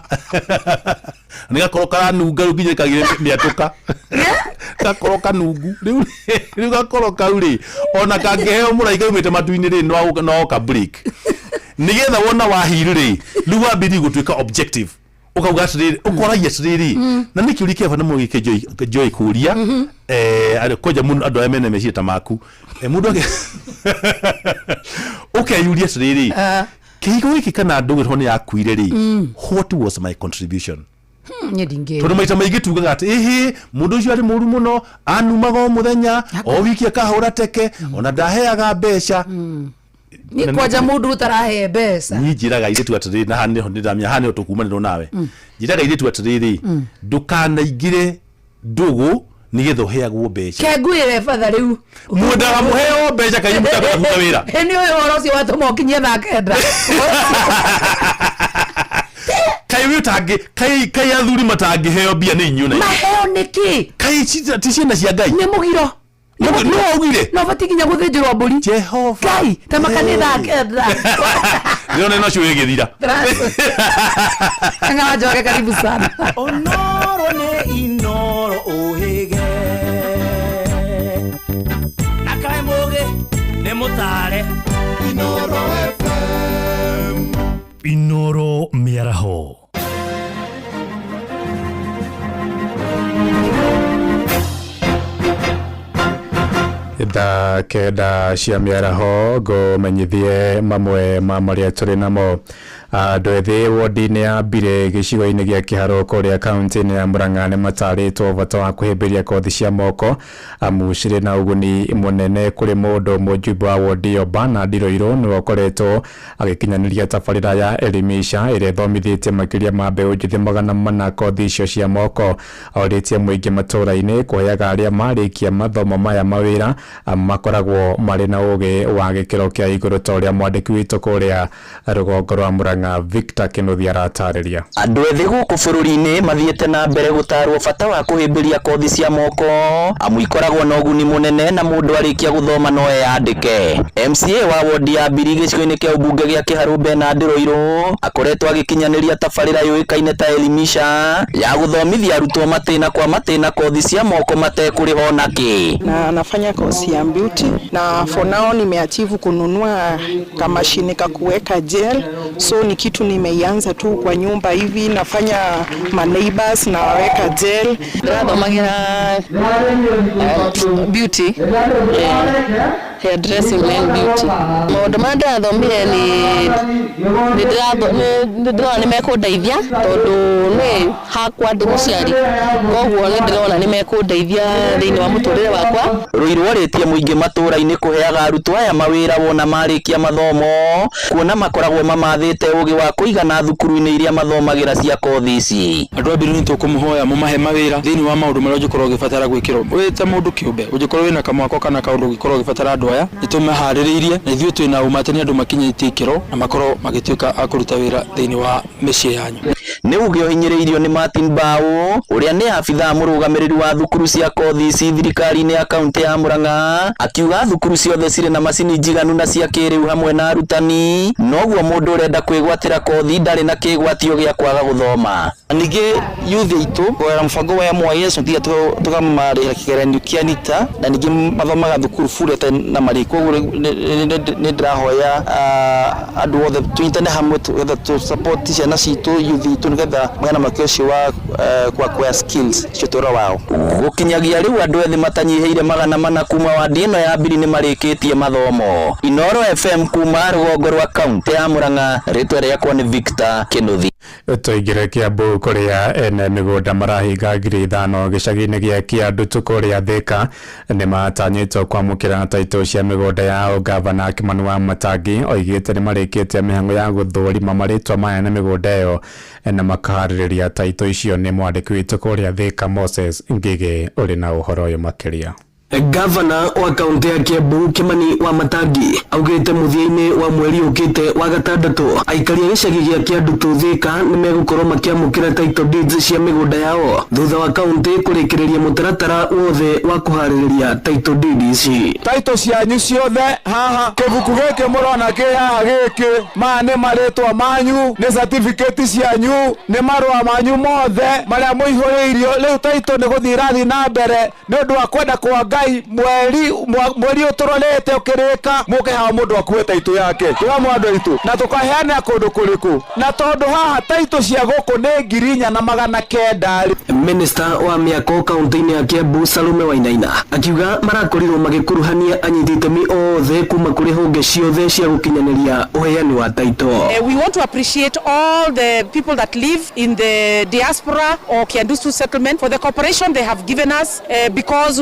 nigakoroka nunga nginya kagire miatuka gakoroka nungu riu gakoroka uri ona kangeheo muraika umite matu-ini ri no ka break nigetha wona wahiru ri riu wambiri gutuika objective ukauga atiriri ukoragia atiriri na nikiuri keba na mugike joy kuria koja mundu andu amene mecita maku mundu ake ukeyuria atiriri kihiko giki kana ndugirwo ni yakuire ri what was my contribution tondu maita maingi tugaga ati mundu ucio ari muru muno anumaga muthenya o wiki akahura teke ona ndaheaga mbeca ni kwaja mundu utarahe mbeca ni njiraga ire tu atiriri na hani ndamya hani utukumanirwo nawe njiraga ire tu atiriri ndukanaingire ndugu nigetho heagwo mbeca kengwire fatha riu mundaga muheo mbeca kai mutaga wira ni uyu horo ucio watuma ukinyie na kenda kai witangi kai athuri matangi heo bia ni nyuna maheo niki kai ticiana cia ngai ni mugiro no ugire no batikinya guthinjirwo mburi Jehova kai ta makanitha kenda niona no cio igithira anga joke karibu sana onoro ne inoro ohege nakai moge ne mutare Inoro FM Inoro miaraho da keda cia miaraho go menyithie mamwe ma maria turi namo andu ethi wodi-ini ya Mbire gicigo-ini gia Kiharo kuria kaunti-ini ya Murang'a ni mataritwo bata wa kuhimbiria kothi cia moko amucire na uguni munene kuri mundu mujumbe wa wodi yo Bernard Roiro ni wakoretwo agikinyaniria tabarira ya Elimisha ire thomithitie makiria ma mbeu njithi 400 kothi icio cia moko auritie muingi matura-ini kuheaga aria marikia mathomo maya mawira makoragwo mari na ugi wa gikiro kia iguru toria mwandiki witu kuria rugongo rwa Murang'a Victor Kinuthia aratariria andu ethi guku bururi-ini mathiete na mbere gutarwo bata wa kuhimbiria kothi cia moko amuikoragwo na uguni munene na mundu arikia guthoma no eyandike MCA wa wodi ya Mbiri gicigo-ini kia ubunge gia Kiharo Bernard Roiro akoretwo agikinyaniria tabarira yuikaine ta Elimisha ya guthomithia arutwo matina kwa matina kothi cia moko matekuriho naki na anafanya kozi ya beauty na for now nimeachieve kununua kamashini ka kuweka gel, so ni kitu nimeianza tu kwa nyumba hivi, nafanya ma neighbors na waweka gel ndathomagira beauty hair dressing and beauty maundu ma ndathomire ni mekundeithia tondu ni hakwa ndi muciari koguo ni ndirona ni mekundeithia thiini wa muturire wakwa. Roiro aritie muingi matura-ini kuheaga arutwo aya mawira wona marikia mathomo kuona makoragwo mamathite ugi wa kuigana thukuru-ini iria mathomagira cia kothi ici. Andu a Mbiri ni tukumuhoya mumahe mawira thiini wa maundu maria ugikorwo ugibatara gwikirwo wita mundu kiumbe ugikorwo wina kamwako kana kaundu ugikorwo ugibatara andu aya nitumehaririirie na ithuĩ twina umatani andu makinyitie ikiro na makorwo magituika akuruta wira thiini wa micii yanyu. Ni uge ohinyiriirio ni Martin Bau uria ni abitha murugamiriri wa thukuru cia kothi ici thirikari-ini ya kaunti ya Murang'a akiuga thukuru ciothe cire na macini njiganu na cia kiriu hamwe na arutani noguo mundu urenda kwigwatira kothi ndari na kigwatio gia kwaga guthoma. Ningi youth itu kwa mfango wa MYS ndia tukamarira kigeranio kia NITA na ningi mathomaga thukuru bure na mariko ni ndirahoya andu othe tunyitane hamwe tu support ciana citu youth itu nigetha magana makio cio wa kwa skills cio tora wao gukinyagia riu andu ethi matanyiheire 400 kuma wadi ino ya Mbiri ni marikitie mathomo. Inoro FM kuma rugongo rwa kaunti ya Murang'a ritwa riakwa ni Victor Kinuthia. Toigire Kiambu kuria ene migunda marahinga 5,000 gicagi-ini gia Kiandu tukuria Thika ni matanyitwo kwamukira taito cia migunda ya gavana Kimani wa Matangi oigite ni marikitie mihango ya guthurima maritwa maya na migunda iyo na makaririria taito icio ni mwandiki witu kuria Thika Moses Ngige uri na uhoro uyu makiria. Gavana wa kaunti ya Kiambu Kimani Wamatangi augite muthiaini wa mweri ukite wa gatandatu aikaria gicagi gia Kiandutu Thika nimegukorwo makiamukira title deeds cia migunda yao thutha wa kaunti kurikiriria mutaratara wothe wa kuhaririria title deeds title cianyu ciothe haha kibuku giki murona ki haha giki ma ni maritwa manyu ni certificate cianyu ni marua manyu mothe maria muihuriirio riu title ni guthirathi na mbere ni undu wa kwenda kwa Ngai mweri uturorete ukirika muke ha mundu akue title yake kwa mwandu itu na tukaheana kundu kuriku na tondu haha title cia guku ni 4,900. Minister wa miako kaunti-ini ya Kiambu Salome Wainaina akiuga marakorirwo magikuruhania anyititemi othe kuma kuri honge ciothe cia gukinyaniria uheani wa title. We want to appreciate all the people that live in the diaspora or Kiandutu settlement for the cooperation they have given us because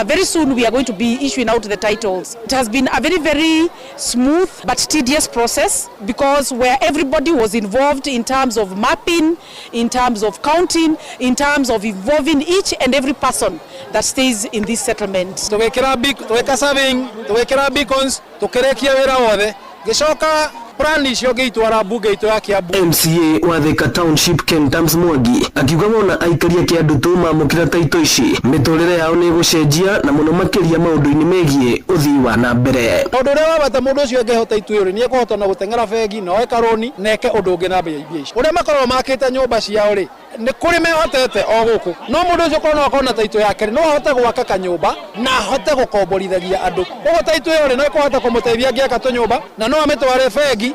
very soon we are going to be issuing out the titles. It has been a very smooth but tedious process because where everybody was involved in terms of mapping, in terms of counting, in terms of involving each and every person that stays in this settlement. Tuweka serving, tuwekera beacons, tukerekia wira wothe. Gicoka plan icio ngeitwara bunge itu ya Kiambu. MCA wa Thika Township Ken Tams Mwangi akiuga wona aikaria Kiandutu mamukira title ici miturire yao ni gucenjia na muno makiria maundu-ini megie uthii wa na mbere. Tondu ria wabata mundu ucio ngehota itwiri ni ekuhota na gutengera bengi no eka roni neke undu ungi na mbia ici uria makorwo makite nyumba ciao ri ni kuri mehotete o guku no mundu ucio kono akona title yake no ahote gwaka kanyumba na ahote gukomborithagia andu ugo title iyo ri no ekuhota kumuteithia ngiaka tunyumba na no amitware bengi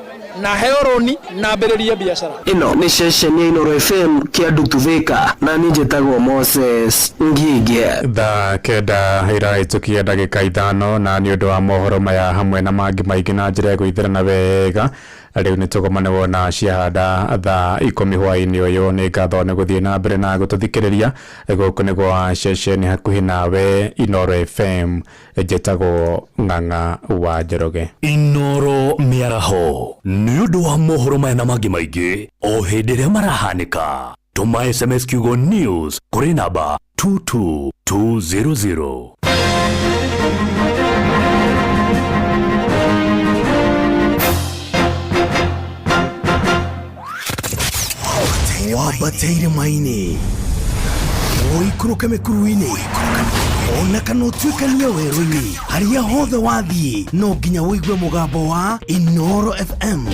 na heoroni na mberiria biashara. Ino ni session ya Inoro FM Kiandutu Thika na ninjetagwo Moses Ngige. Thaa kenda iraitukia ndagika 5 na ni undu wa mohoro maya hamwe na mangi maingi na njira ya gwithirana wega riu ni tugomane wona ciahanda thaa 10 hwaini uyu ni ngatho ni guthie na mbere na gututhikiriria guku ni gwa session hakuhi nawe Inoro FM jetagwo Ng'ang'a wa Njoroge. Inoro miaraho ni undu wa mohoro maya na mangi maingi o hindi ria marahanika. Tuma SMS kiugo news kuri namba 22200. Wabateire maini oikuruka mekuruini ona kana utuikania werũ-inĩ haria hothe wathiĩ no nginya wĩigue mũgambo wa Inoro FM.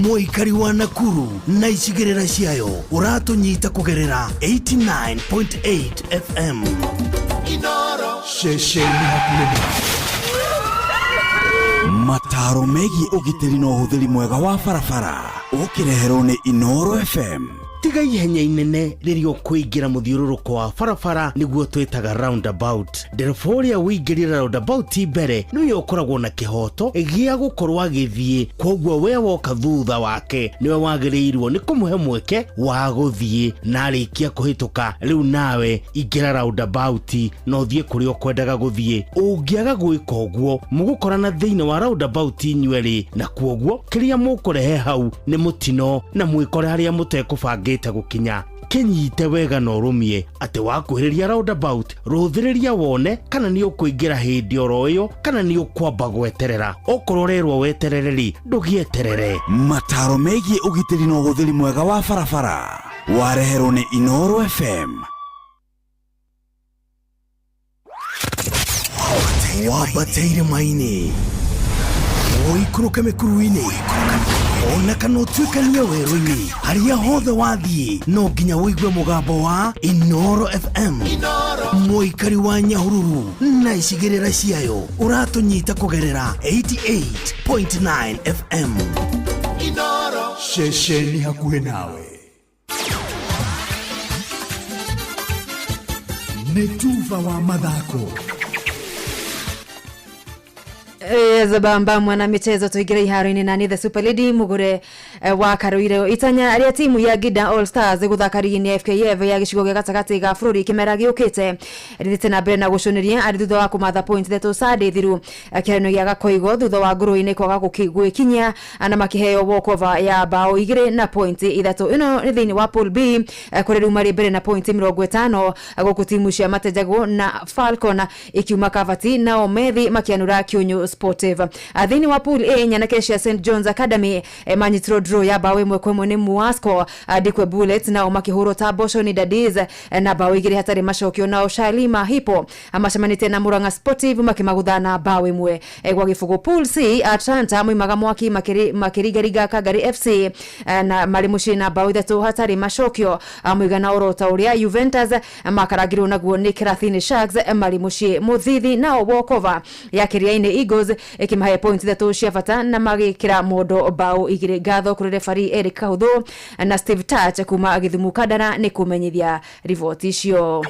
Mũikari wa Nakuru na icigĩrĩra ciayo ũratũnyita kũgerera 89.8 FM. Inoro ceceni hakuhĩ mataro megiĩ ũgitĩri na ũhũthĩri mwega wa barabara ũkĩreherwo nĩ Inoro FM. Tiga ihenya inene ririo kuingira muthiururuko wa barabara niguo twitaga roundabout. Ndereba uria wingirira roundabout mbere niwe ukoragwo na kihoto gia gukorwo agithie, koguo we woka thutha wake niwe wagiriirwo ni kumuhe mweke wa guthie na arikia kuhituka. Riu nawe ingira roundabout no thie kuri ukwendaga guthie. Ungiaga gwika uguo mugukorana thiini wa roundabout nyweri na koguo kiria mukurehe hau ni mutino na mwikore haria mutekubanga gukinya. Kinyite wega no rumie ati wakuhiriria roundabout ruthiriria wone kana ni ukuingira hindi oroyo kana ni ukwamba gweterera. Okororerwo weterereri ndugieterere. Mataro megiĩ ũgitĩri na ũhũthĩri mwega wa barabara wareherwo nĩ Inoro FM. Wabateire maini oikuruka mekuruini ona kana utuikania werũ-inĩ haria hothe wathiĩ no nginya wĩigue mũgambo wa Inoro FM. Mũikari wa Nyahururu na icigĩrĩra ciayo ũratũnyita kũgerera 88.9 FM. Inoro ceceni hakuhĩ nawe. Nĩ tuva wa mathako. Zabamba mwana michezo tuigire iharo-ini nani the Super Lady mugure wa Karuire itanya aria timu ya Gida All Stars guthaka rigi-ini FKF ya gicigo gia gatagati ga bururi kimera giukite rithite na mbere na gucuniria ari thutha wa kumatha point thetu sade thiru kireno gia gakoigo thutha wa nguru-ini kwaga gwikinya ana makiheo walkover ya bao igire na point ithatu ino ni thiini wa pool B kuri riu mari mbere na point 50 guku timu cia Matejago na Falcon ikiuma Kavati na Omethi makianura Kyunyu Sportive. Thiini wa pool A nyanake cia St John's Academy manyitiro draw ya bao 1-1 ni Muasco Dikwe Bullets na makihuro Tabosho ni Dadis na bao igire hatari macokio na Shalima Hipo amacemanite na Muranga Sportive makimaguthana bao 1 gwa gifugo pool C Atlanta mwimaga mwaki makirigariga Kagari FC na malimushi na bao 3 hatari macokio mwigana orota uria Juventus makaragirwo naguo ni Kirathini Sharks malimushi muthithi na walkover ya Kiriaini Eagles ikimahe point 3 cia bata na magikira modo bao igire gatho kuri referee Eric Kaudho na Steve Touch kuma Githumu Kadara ni kumenyithia rivoti icio.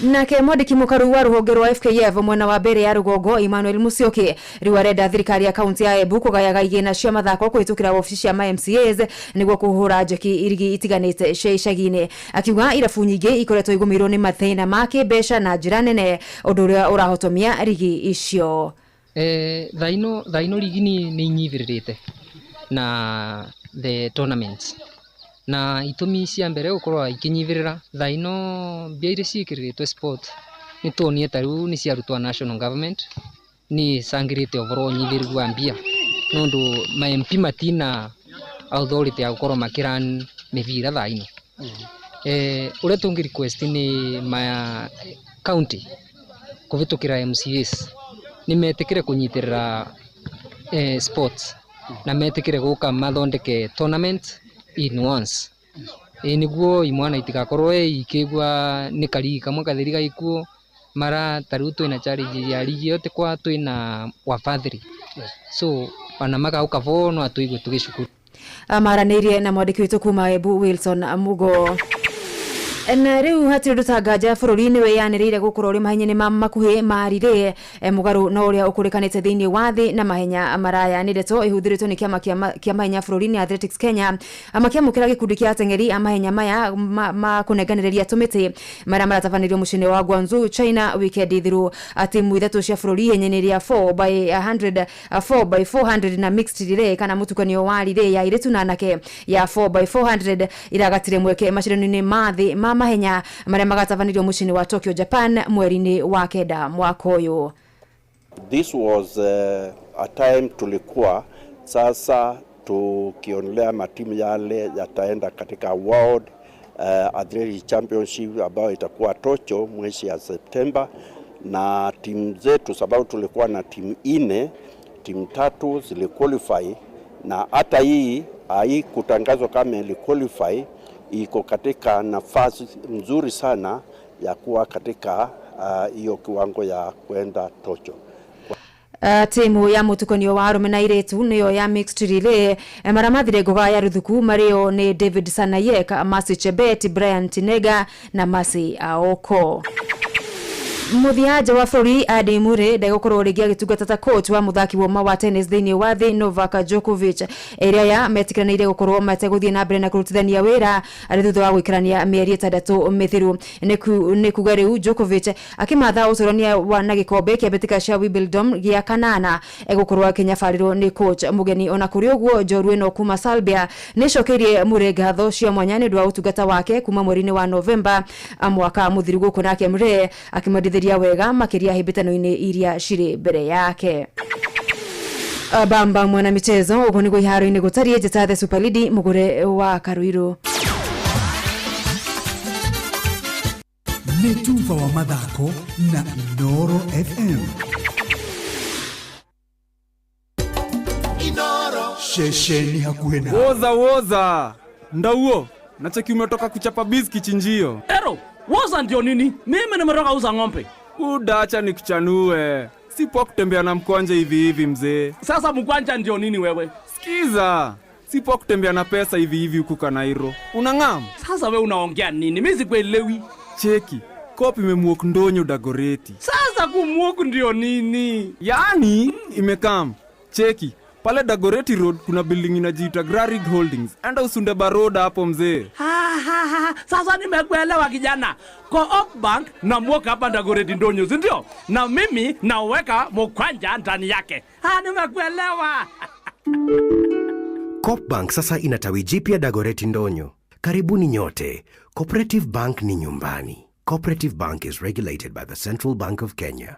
Nake mwandiki mukaru wa ruhonge rwa FKF mwena wa mbere ya Rugongo Emmanuel Musyoki riu arenda thirikari ya kaunti ya Embu kugayaga igina cia mathako kwitukira ofici cia MCAs niguo kuhura njeki irigi itiganite cia icagi-ini akiuga irabu nyingi ikoretwo igumirwo ni mathina ma kibesha na njira nene undu uria urahotomia rigi icio. Thaino rigi ni inyiviririte na the tournaments na itumi cia mbere gukorwa ikinyivirira thaino mbia ire ciikiriritwe sport ni tuonie taru ni ciarutwa national government ni sangirite overall nyiviriru wa mbia nondu ma MP matina authority ya gukorwa makiran mivira thaino ure tungi request ni ma county kuvitukira MCAs ni metikire kunyitirira sports na metikire guka mathondeke tournament in once niguo imwana itigakorwo ikigwa ni kari kamwe kathiri gaikuo mara taru twina challenge ya ligi yote kwa twina wafadhili so wana maka ukavo no atuigwe tugicukuru amaraneirie na mwandiki witu kuma Embu Wilson Mugo. Na riu hatiri rutangaja bururi-ini weyaniriire gukura uri mahenya ni makuhi marire mugaru na uria ukurikanite thiini wa thi na mahenya maraya ni ndeto ihuthiritwo ni kia mahenya bururi-ini Athletics Kenya amakiamukira gikundi kia atengeri amahenya maya makunenganiriria tumiti maria maratafanirio mucini wa Guangzhou China weekend thiru timu ithatu cia bururi yenyeniria 4x100 4x400 na mixed relay kana mutukanio wa relay ya iritu na anake ya 4x400 iragatire mweke macindano-ini mathi mahenya maria magatavanirio mucini wa Tokyo Japan mweri-ini wa kenda mwaka uyu. This was a time tulikuwa sasa tukionelea matimu yale yataenda katika World Athletics Championship ambayo itakuwa Tokyo mwezi ya September, na timu zetu sababu tulikuwa na timu 4, timu 3 ziliqualify na hata hii kutangazwa kama iliqualify iko katika nafasi nzuri sana ya kuwa katika hiyo kiwango ya kwenda Tokyo. Timu ya mutukanio wa arume na iretu niyo ya mixed relay maramathire ngoga ya ruthuku mario ni David Sanayek, Masi Chebet, Brian Tinega na Masi Aoko. Muthiaja wa bururi Adi Mure ndagokorwo ringi agitungata coach wa muthaki wa tennis thiini wa thi Novak Djokovic area ya metikanire gukorwo mateguthie na mbere na kurutithania wira ari thutha wa gwikirania mieri 3 mithiru ni kuga riu Djokovic akimatha ucurania wa na gikombe kia betika cia Wimbledon gia kanana egukorwo akinyafarirwo ni coach mugeni ona kuri uguo Jorwe no kuma Serbia ni cokerie Mure ngatho cia mwanya ni ndwa utungata wake kuma mweri-ini wa November mwaka muthiru guku nake Mure akimodithia wega makiria hibitano-ini iria shiri mbere yake. Bamba mwana michezo ugo nigo iharo-ini gutarie njeta the Super League mugure wa Karuiru. Metuva wa mathako na Inoro FM. Inoro shesheni hakuena woza ndauo nacheki umetoka kuchapa biski chinjio. Ero woza ndio nini? Mimi nimetoka uza ng'ombe. Udacha nikuchanue. Sipo kutembea na mkwanja hivi mzee. Sasa mkwanja ndio nini wewe? Sikiza. Sipo kutembea na pesa hivi huku Kanairo. Unang'am? Sasa wewe unaongea nini? Mimi sikuelewi. Cheki. Kopi memuok ndonyo Dagoreti. Sasa sasa kumuoku ndio nini? Yaani imekam. Cheki. Pale Dagoretti Road kuna building inajiita Grarig Holdings. Enda Usundeba Road hapo mzee. Sasa nimekuelewa kijana. Co-op Bank na mwoka hapa Dagoretti Ndonyo, si ndio? Na mimi naweka mkwanja ndani yake. Nimekuelewa. Co-op Bank sasa ina tawi jipya Dagoretti Ndonyo. Karibuni nyote. Cooperative Bank ni nyumbani. Cooperative Bank is regulated by the Central Bank of Kenya.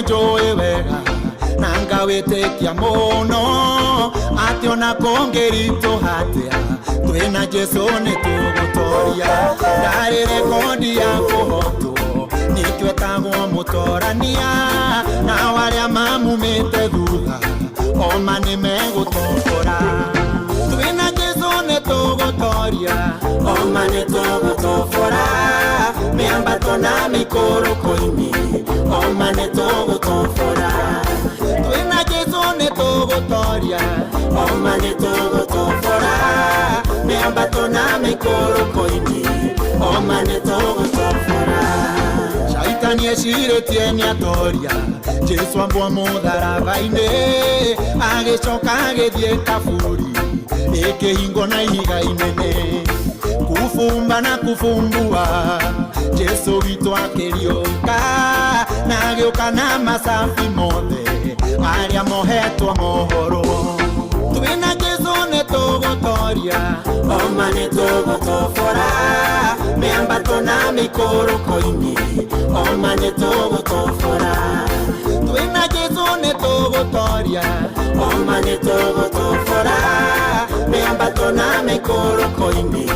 Njoe wega nanga wetekia muno ati ona kongerito hatia twina Jesu ni tugutoria ndari rekondi ya kuhoto nitwetagwo mutorania na waria mamumite thutha oma ni megutokora twina Jesu ni tugutoria oma ni tugutokora miambato na mikorokoini oma ni tugutokora twina Jesu ni tugutoria oma ni tugutokora miambato na mikorokoini oma ni tugutokora shaitani eciritie ni atoria Jesu ambwa mutharabaini agicoka agithie kaburi ikihingo na ihiga inene kufumba na kufumbua Jesu witu akirioka na agioka na masafi mothe aria mohetwo mohoro twina Jesu ni tugutoria oma ni tugutokora miambato na mikorokoini oma ni tugutokora twina Jesu ni tugutoria oma ni tugutokora miambato na mikorokoini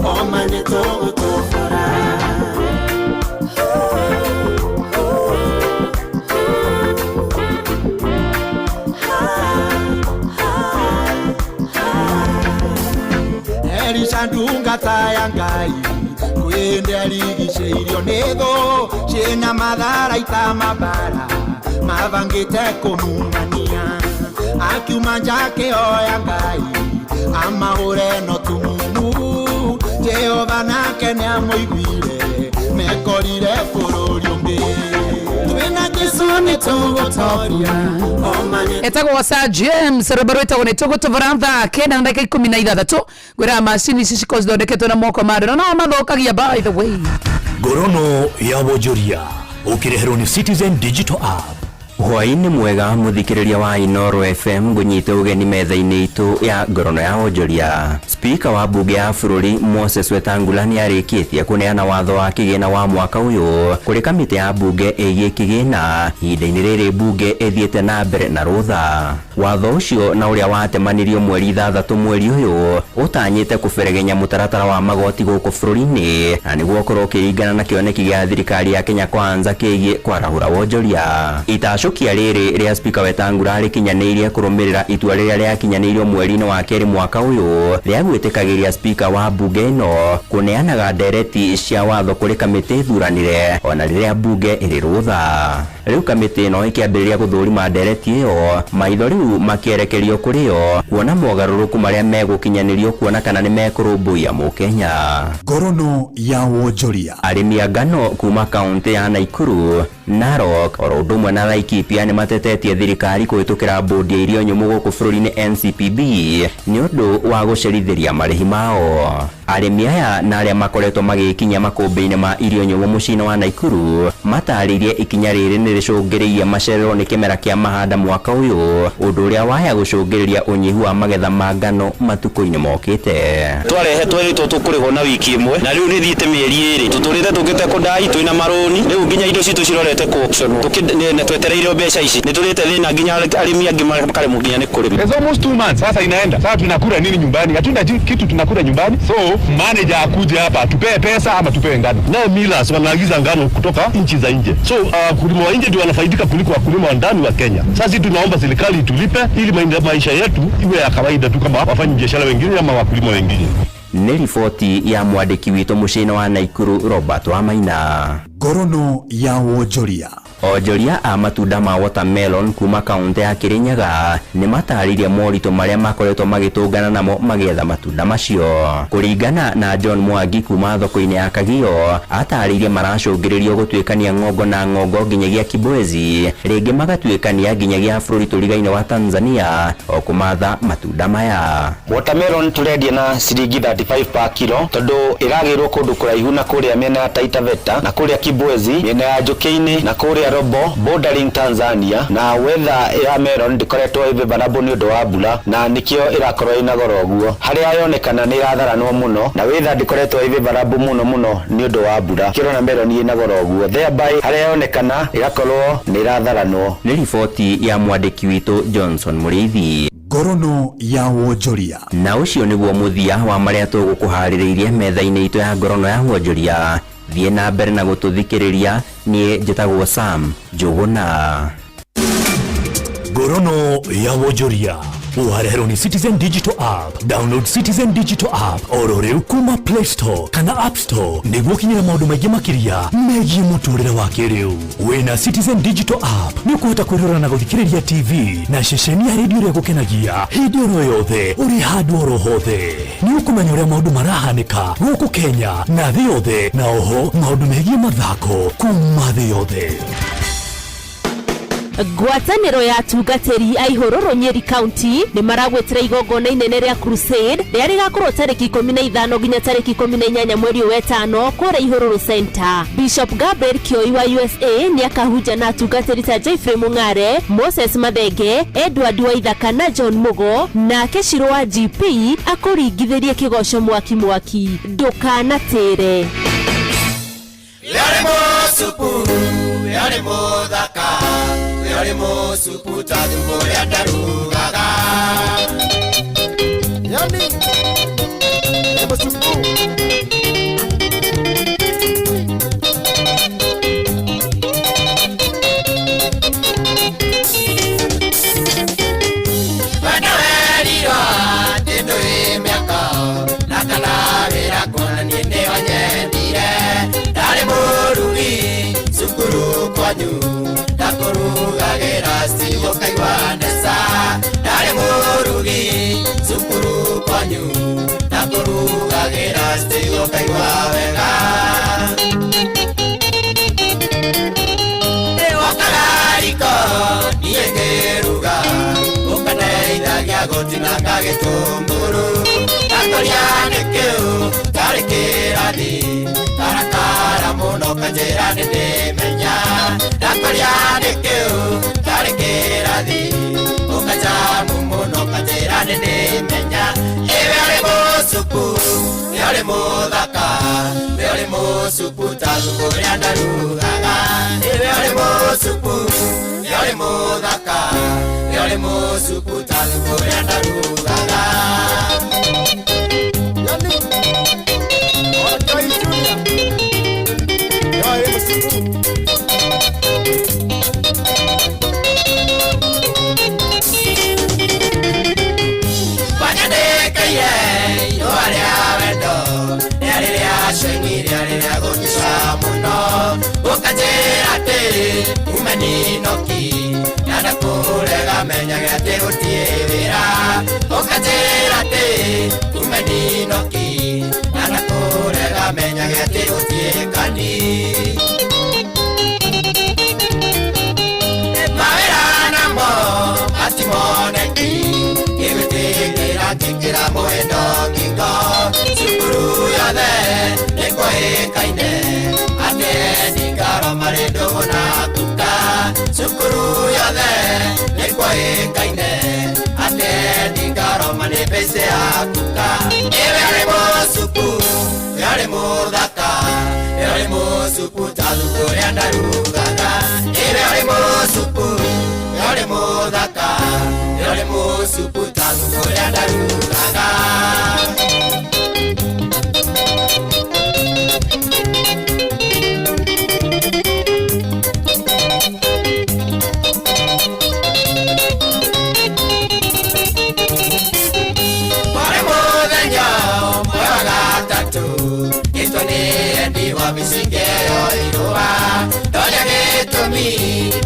oma ni tugutokora Elishandunga taya ngai kwende aligiceirio nitho cina mathara itamabara mavangite kumumania akiuma njake oya ngai amahure no tumumu Jehova nake ni amuiguire mekorire bururi ungi twina Jesu ni tugutoria etagwo Sir James Roberto ni tugutovara kenda na dakika 16 gwira macini ici cikothondeketwo na moko maro no mathokagia by the way Ngorono ya Wonjoria ukireherwo ni Citizen Digital App. Hwaini mwega muthikiriria wa Inoro FM gunyite ugeni metha-ini itu ya Ngorono ya Wonjoria. Speaker wa bunge ya bururi Moses Wetangula ni arikitie kuneana watho wa kigina wa mwaka uyu kuri kamiti ya bunge igie kigina ihinda-ini riri bunge ithiete na mbere na rutha. Watho ucio na uria watemanirio mweri 3 mweri uyu utanyite kuberegenya mutaratara wa magoti guku bururi-ini na niguo korwo kiringana na kioneki gia thirikari ya Kenya Kwanza kigie kwarahura wonjoria. Icokia riri ria Speaker Wetangula rikinyaniirie kurumirira itua riria riakinyaniirio mweri-ini wa keri mwaka uyu ria gwitikagiria Speaker wa bunge ino kuneanaga ndereti cia watho kuri kamiti thuranire ona riria bunge iri rutha. Riu kamiti ino ikiambiriria guthurima ndereti iyo maitho riu makierekerio kuri yo kuona mogaruruku maria megukinyanirio kuona kana ni mekurumbuia mukenya. Ngorono ya Wonjoria. Arimi a ngano kuma kaunti ya Naikuru, Narok oro ndumwe na Laikipia ni matetetie thirikari kuhitukira bodi ya irio nyumu guku bururi-ini NCPB ni undu wa gucerithiria marihi mao. Arimi aya na aria makoretwo magikinya makumbi-ini ma irio nyumu mucii-ini wa Naikuru mataririe ikinya riri ni ricungiririe macererwo ni kimera kia mahanda mwaka uyu undu uria waya gucungiriria unyihu wa magetha ma ngano matuko-ini mokite. Twarehetwo rito tukurigwo na wiki imwe na riu ni thiite mieri iri tuturite tukite kudai twina maroni riu nginya indo citu cirorete ku auction twetereire hiyo mbeca ici ni turite thina nginya arimi angi makare muginya ni kurima. It's almost 2 months sasa inaenda. Sasa tunakula nini nyumbani? Hatuna kitu tunakula nyumbani. So manager akuje hapa tupee pesa ama tupee ngano. Na millers wanaagiza ngano kutoka nchi za nje. So wakulima wa nje ndio wanafaidika kuliko wakulima wa ndani wa Kenya. Sasa tunaomba serikali tulipe ili maisha yetu iwe ya kawaida tu kama wafanya biashara wengine ama wakulima wengine. Ni riboti ya mwandiki witũ mũciĩ-inĩ wa Naikuru Robert Wamaina. Ngorono ya wonjoria. Onjoria a matunda ma watermelon kuma kaunti ya Kirinyaga nĩ matarĩirie moritũ marĩa makoretwo magĩtũngana namo magĩetha matunda macio. Kũringana na John Mwangi kuma thoko-inĩ ya Kagio, atarĩirie maracũngĩrĩrio gũtuĩkania ng'ongo na ng'ongo nginyagia Kibwezi, rĩngĩ magatuĩkania nginyagia bũrũri tũrigaine wa Tanzania o kũmatha matunda maya. Watermelon tũrendia na ciringi 35 per kilo tondũ ĩragĩrwo kũndũ kũraihu na kũrĩa mĩena ya Taita Taveta na kũrĩa Kibwezi, mĩena ya Njũkĩ-inĩ na kũrĩa Robo bordering Tanzania, na weather ya melon ndikoretwo ĩbarabu nĩ ũndũ wa mbura na nikio irakorwo ina goro ũguo. Harĩa yonekana nĩ iratharanwo mũno na weather ndikoretwo ĩbarabu mũno nĩ ũndũ wa mbura, kĩrona melon ina goro ũguo, thereby harĩa yonekana irakorwo nĩ iratharanwo. Nĩ riboti ya mwandĩki witũ Johnson Mũrĩithi. Ngorono ya wonjoria. Na ũcio nĩguo mũthia wa marĩa tũgũkũharĩrĩirie metha-inĩ itũ ya ngorono ya wonjoria. Thiĩ na mbere na gũtũthikĩrĩria. Niĩ njĩtagwo Sam Njũgũna. Ngorono ya wonjoria uharehero ni Citizen Digital App. Download Citizen Digital App oro rĩu kuma Play Store kana App Store nĩguo kinyĩra maũndũ maingĩ makĩria megiĩ mũtũrĩre wa kĩrĩu. Wĩna Citizen Digital App nĩ ũkũhota kwĩrora na gũthikĩrĩria TV na ceceni ya redio ĩrĩa gũkenagia hĩndĩ oro yothe ũrĩ handũ oro hothe. Nĩ ũkũmenya ũrĩa maũndũ marahanĩka gũkũ Kenya na thĩ yothe, na oho maũndũ megiĩ mathako kuma thĩ yothe. Ngwatanĩro ya tungatĩri a Ihũrũrũ Nyeri County nĩ maragwetera igongona inene rĩa Crusade rĩrĩa rĩgakorwo tarĩki 15 nginya tarĩki 18 mweri wa gatano kũrĩa Ihũrũrũ Center. Bishop Gabriel Kioi wa USA nĩ akahunja na tungatĩri ta Jeffrey Mung'are, Moses Mathenge, Edward Waithaka na John Mugo, nake Shiro wa GP akũringithĩrie kĩgoco mwaki ndũkanatĩre. Yarimo supu, yarimo dhaka, yarimo supu tatu ya darugaga. Yani, yarimo supu. Wanawelira tendo miaka, nakana vera kona niende wanyendire. Dale morugi, sukuru kwanyu, dakurugagera sigo kaiwanesa. Dale morugi, sukuru kwanyu, dakurugagera sigo kaiwawega. Ewakarariko, niegeruga, ukaneithagia gotina kagetunguru. Dakoriane keu, karikirani, karakara muno kanjira ndimenya. Dakoriane keu, karikirani, ukajamu muno kanjira ndimenya. Ewe arimo supu, arimo dhaka, arimo supu tazuko ya darugaga. Ewe arimo supu, arimo dhaka, arimo supu tazuko ya darugaga. Umeninoki nada kulega menya gate utievera okatera te umeninoki nada kulega menya gate utiekani mavera namo atimoneki kivitikira kikira moendo kingo sukuru yade nekoekaine ane ningaro maredo na sukuru yade nekwaekaine ane ningaro manepese akuka. Ewe arimo supu, arimo dhaka, arimo supu tazuko ya darugaga. Ewe arimo supu, yole musupu tazukuria ndaruraga Bisingeyo iruwa Doja gitumi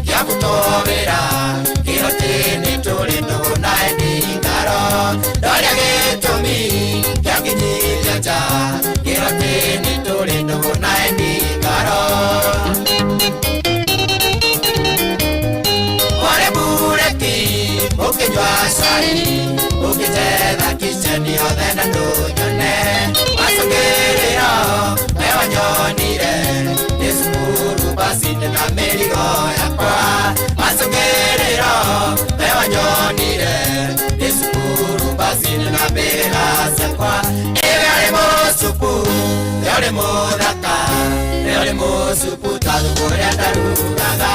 Kia kutobera Kirotini tulindu naendi ngaro Doja gitumi Kia kinyiria cha Kirotini tulindu naendi ngaro Wale bureki Ukinywa sari Ukiteza kicheni Odena ndunyone Masongereo Wanyonire Nesukuru basinde na merigo yakwa Masogerero Wanyonire Nesukuru basinde na merigo yakwa Ewe alimo supu Ewe modaka Ewe alimo supu Tadukure andarugaga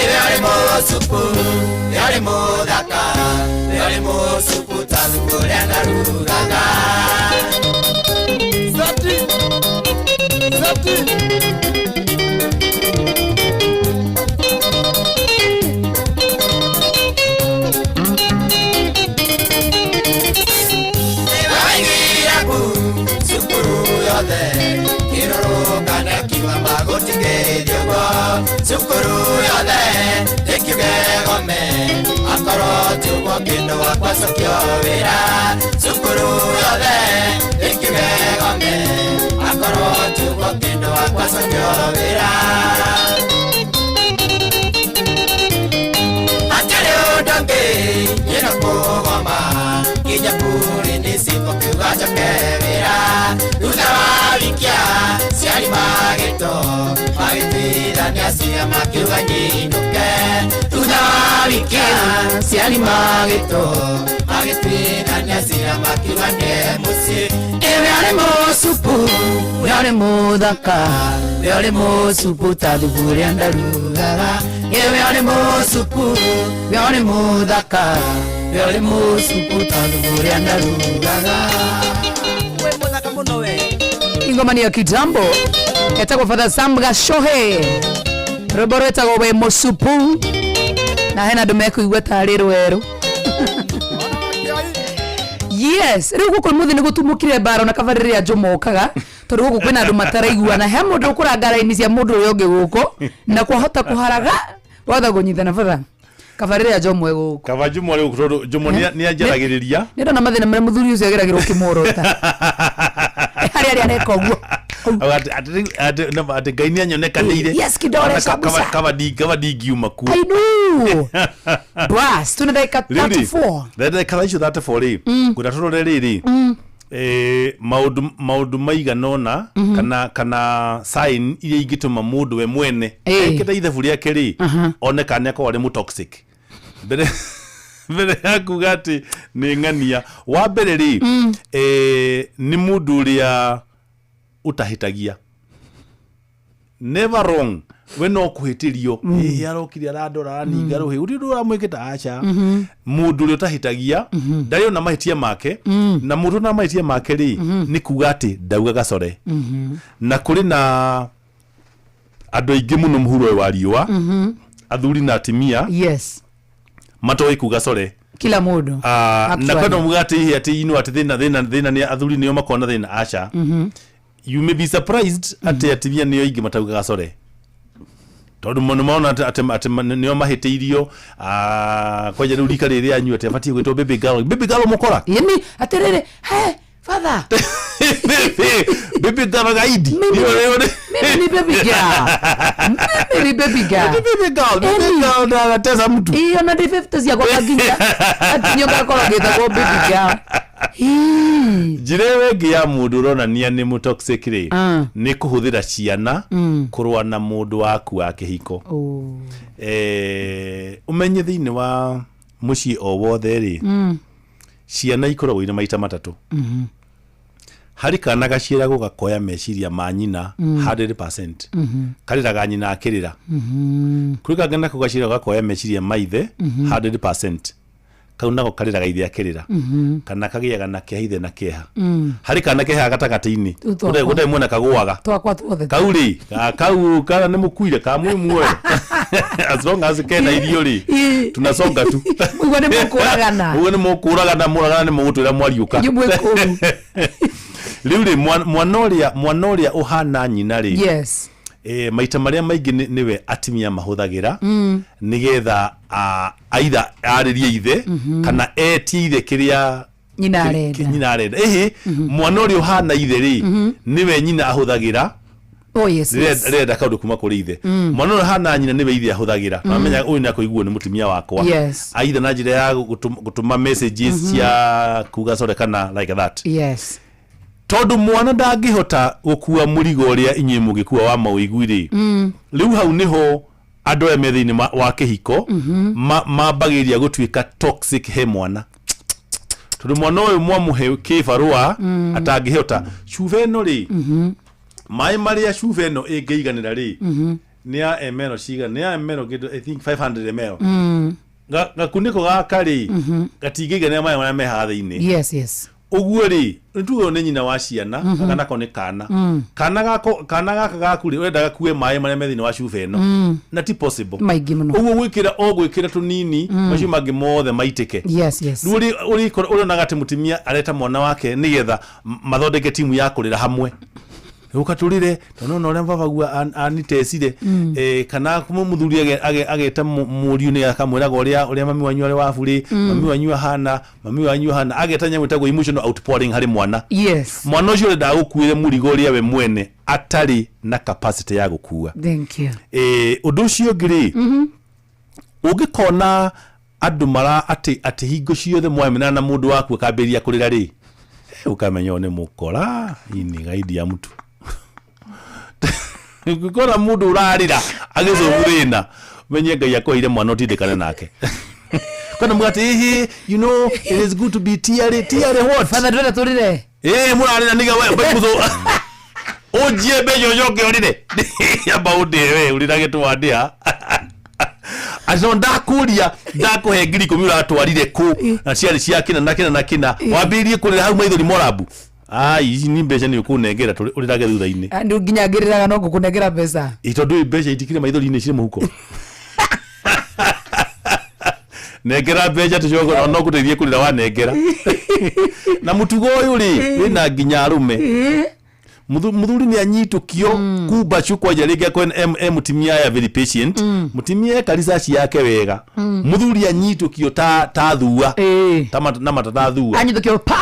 Ewe alimo supu Ewe alimo daka Ewe alimo supu Tadukure andarugaga Sati Sukuru yode, ekigegome, akorotu wakindo wakwasokyo vera. Sukuru yode, ekigegome, akorotu wakindo wakwasokyo vera. Achale odonge, yeno kugoma, kijapuri nisiko kugacho kevera. Uzawabikia, siari mageto, magitira niasia makiuga nyinuke. Uzawabikia, siari mageto, magitira niasia makiuga nemusi. Ewe alemo supu, alemo daka, alemo supu taduburi andarugaga. Ewe alemo supu, alemo daka, alemo supu taduburi andarugaga. Ingoma ni ya kitambo etagwo Father Sam Gashohe roboro etagwo we musupu na hena ndu mekuigua tari rweru yes riu guku muthi ni gutumukire mbaro na kabarire ya njumokaga tondu guku kwina andu mataraigua na he mundu kuranga raini cia mundu uyu ungi guku na kwahota kuharaga watha gunyithana Father kabarire ya njomwe guku kabajumo riu tondu njumo ni ajeragiriria ni ndona mathina mara muthuri ucio ageragirwo kimorota hari aneka guo ati gaini anyonekanire yes kidore sabusa kabadi giuma ku I know bas tuna dakika 34 dakika 34 gudatoro riri maudu maiga nona kana sign iria ingituma mundu we mwene ekita ithabu riake ri onekane ko ari mu toxic mbere yaku gati ni ngania wa mbere ri ni mundu ria utahitagia never wrong we no kuhitirio yarokiri aradora ni garuhi uriru mwikita acha mundu ria utahitagia ndayo na mahitia make na mundu na mahitia make ri ni kugati ndauga gacore na kuri na andu aingi muno muhuro wa riwa athuri na atimia yes matoi kugacore kila mundu na kwenda mugati ati inu ati thina ni athuri niyo makona thina acha you may be surprised ati atimia niyo ingi matauga gacore tondu muno maona ati niyo mahiteirio kwa jari rika riri anyu ati afatie gwitwo baby girl mukora yani atiriri he Father baby girl gaidi mimi ni baby girl na tesa mtu iyo na de 50 ya kwa ginja atinyoka kwa geta kwa baby girl jirewe gia mundu rona nia ni mu toxic ri ni kuhuthira ciana kurwa na mundu waku wa kihiko umenye thini wa muci o wothe ri ciana ikoragwo ina maita matatu hari kana gaciira gugakoya meciria ma nyina 100% kariraga nyina akirira kuri kagenda kugacira gugakoya meciria maithe 100% kau nako kariraga ithe akirira kana kagiaga na kĩaithe na kĩeha harĩ kana kĩeha gatagati-inĩ gũtarĩ mwena kagwaga twakwa tuothe kau rĩ kau kana nĩ mũkuire ka mwĩ muoyo as long as kena irio rĩ tunasonga tu ugo nĩ mũkũragana mũragana nĩ mũgũtwĩra mwariũka rĩu rĩ mwana ũrĩa ũhana nyina rĩ yes maita maria maingĩ niwe atimia mahũthagĩra nigetha aitha arĩrie ithe kana etie ithe kĩrĩa nyina arenda mwana ũrĩa ũhana ithe rĩ niwe nyina ahũthagĩra renda kaũndũ kuma kũrĩ ithe mwana ũrĩa ũhana nyina niwe ithe ahũthagĩra amenya ũyũ nĩ akũiguo nĩ mũtumia wakwa aitha na njĩra ya gũtũma messages cia kuga sore kana like that yes tondu mwana ndangĩhota gũkua mũrigo ũrĩa inyuĩ mũngĩkua wa mawĩigwi rĩ rĩu hau nĩho andũ aya me thĩinĩ wa kĩhiko mambagĩrĩria gũtuĩka toxic he mwana tondu mwana ũyũ mwamũhe kĩbarũa atangĩhota cuba ĩno rĩ maĩ marĩa cuba ĩno ĩngĩiganĩra rĩ nĩ ya ml cigana nĩ ya ml I think 500 ml gakunĩko gaka rĩ gatingĩiganĩra maĩ marĩa me haha thĩinĩ yes uguo rĩ nĩtuge nĩ nyina wa ciana kana nako nĩ kana gaka gaku rĩ wenda gakue maĩ marĩa me thĩinĩ wa cuba ĩno na ti possible maingĩ mũno uguo gwĩkĩra tũnini macio mangĩ mothe maitĩke rĩu ũrĩonaga atĩ mũtumia areta mwana wake nĩgetha mathondeke timu ya kũrĩra hamwe uka turire tonona ũrĩa babaguo anitecire kana mũthuri ageta mũriũ nĩ akamwĩraga ũrĩa mami wanyu arĩ waburi mami wanyu hana ageta nyamũ ĩtagwo emotional outpouring harĩ mwana mwana ũcio ũrenda gũkuĩre mũrigo ũrĩa we mwene atarĩ na capacity ya gũkua ũndũ ũcio ũngĩ rĩ ũngĩkona andũ atĩ hingo ciothe mwamena na mũndũ waku akambĩrĩria kũrĩra rĩ ukamenya nĩ mũkora ini gaidi ya mtu ukikora mundu urarira agĩcũthĩna menye Ngai akoire mwana ũtindĩkane nake kana mugati you know it is good to be teary what father ndwenda tũrire mũrarĩra niga mbaikuzo ujie bejo yoke orire about we urirage twandia azo ndakuria ndakuhe ngiri 10 uratwarire ku na ciarĩ cia kina wambirie kũrĩra hau maithori morabu ici ni mbeca nĩ ũkũnengera ũrĩrage thutha-inĩ nĩ nginya ngĩrĩraga no ngũkũnengera mbeca tondũ mbeca itikire maithori-inĩ cirĩ mũhuko nengera mbeca tũcoke no gũteithie kũrĩra wanengera na mũtugo ũyũ rĩ wĩna nginya arũme muthuri ni anyitũkio kumba cukwa rĩngĩ kwa mutimia ya very patient mutimia research yake wega muthuri anyitũkio ta thua na matata thua anyitũkio pa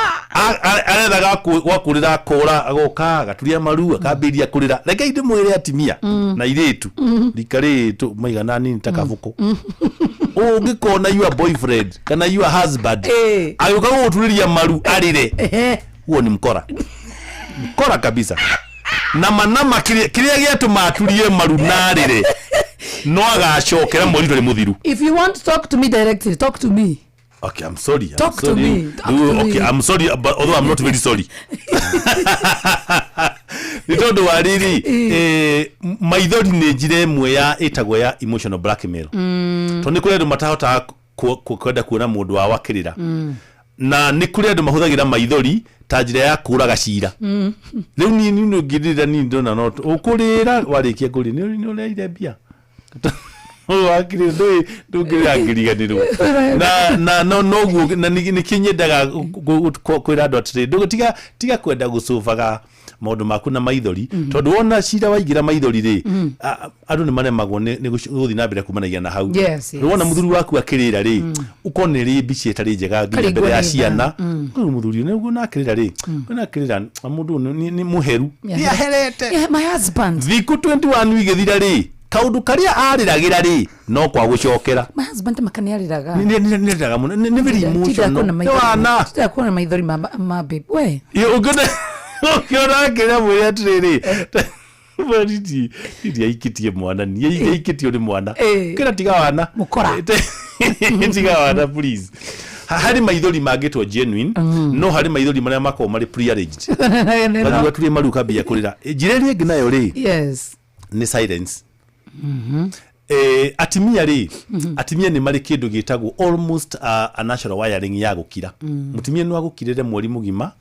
arethaga gwakurĩra kũra agoka gaturia maru akambĩria kũrĩra reke inde mwĩre atimia na irĩtu rikarĩtu maigana nini takabuko ũngĩkona your boyfriend kana your husband agĩũka gũgũturĩria maru arĩre huo ni mkora kabisa na manama kĩrĩa gĩatũma aturie maru narĩre no agacokera mũritũ rĩ mũthiru. If you want to talk to me directly, talk to me. Okay, I'm sorry. Talk to me. I'm sorry, but although I'm not very sorry. Nitondo wariri maithori nĩ njĩra ĩmwe ya ĩtagwo ya emotional blackmail. To nĩ kũrĩ andũ matahota kwenda kuona mũndũ wao akĩrĩra. Na nĩ kũrĩ andũ mahũthagĩra maithori ta njĩra ya kũraga cira. Rĩu niĩ ngĩrĩra niĩ ndona no ũkũrĩra warĩkia kũrĩ nĩ ũrĩire mbia. Wakiri ndũngĩra ngiriganĩrwo na noguo na nĩkĩnyendaga kwĩra andũ atĩrĩ ndũgũtiga kwenda gũcũbaga maũndũ maku na maithori tondũ wona cira waingĩra maithori rĩ andũ nĩ maremagwo nĩ gũthiĩ na mbere kumanagia na hau wona mũthuri waku akĩrĩra rĩ ũkona nĩ mbica ĩtarĩ njega nginya mbere ya ciana mũthuri nĩguo nakĩrĩra rĩ nakĩrĩra mũndũ nĩ mũheru nĩaherete my husband thikũ 21 igĩthira rĩ kaundu karia ariragĩra rĩ no kwa gũcokera my husband makaniariraga nĩriraga mũno nĩ very emotional wana tutakuona maithori ma babe we ũngĩona kĩrĩa mwĩre atĩrĩrĩ bariti aikitie mwana niĩ aikitio nĩ mwana kĩra tiga wana mũkora tiga wana please hari maithori mangĩtwo genuine no hari maithori marĩa makorwo marĩ prearranged bathuga tũrĩ maruka mbia kũrĩra njĩra ĩrĩa ĩngĩ nayo rĩ yes nĩ silence atimia ri atimia ni mari kindu gitagwo almost a natural wiring ya gukira mutimia no agukirire mweri mugima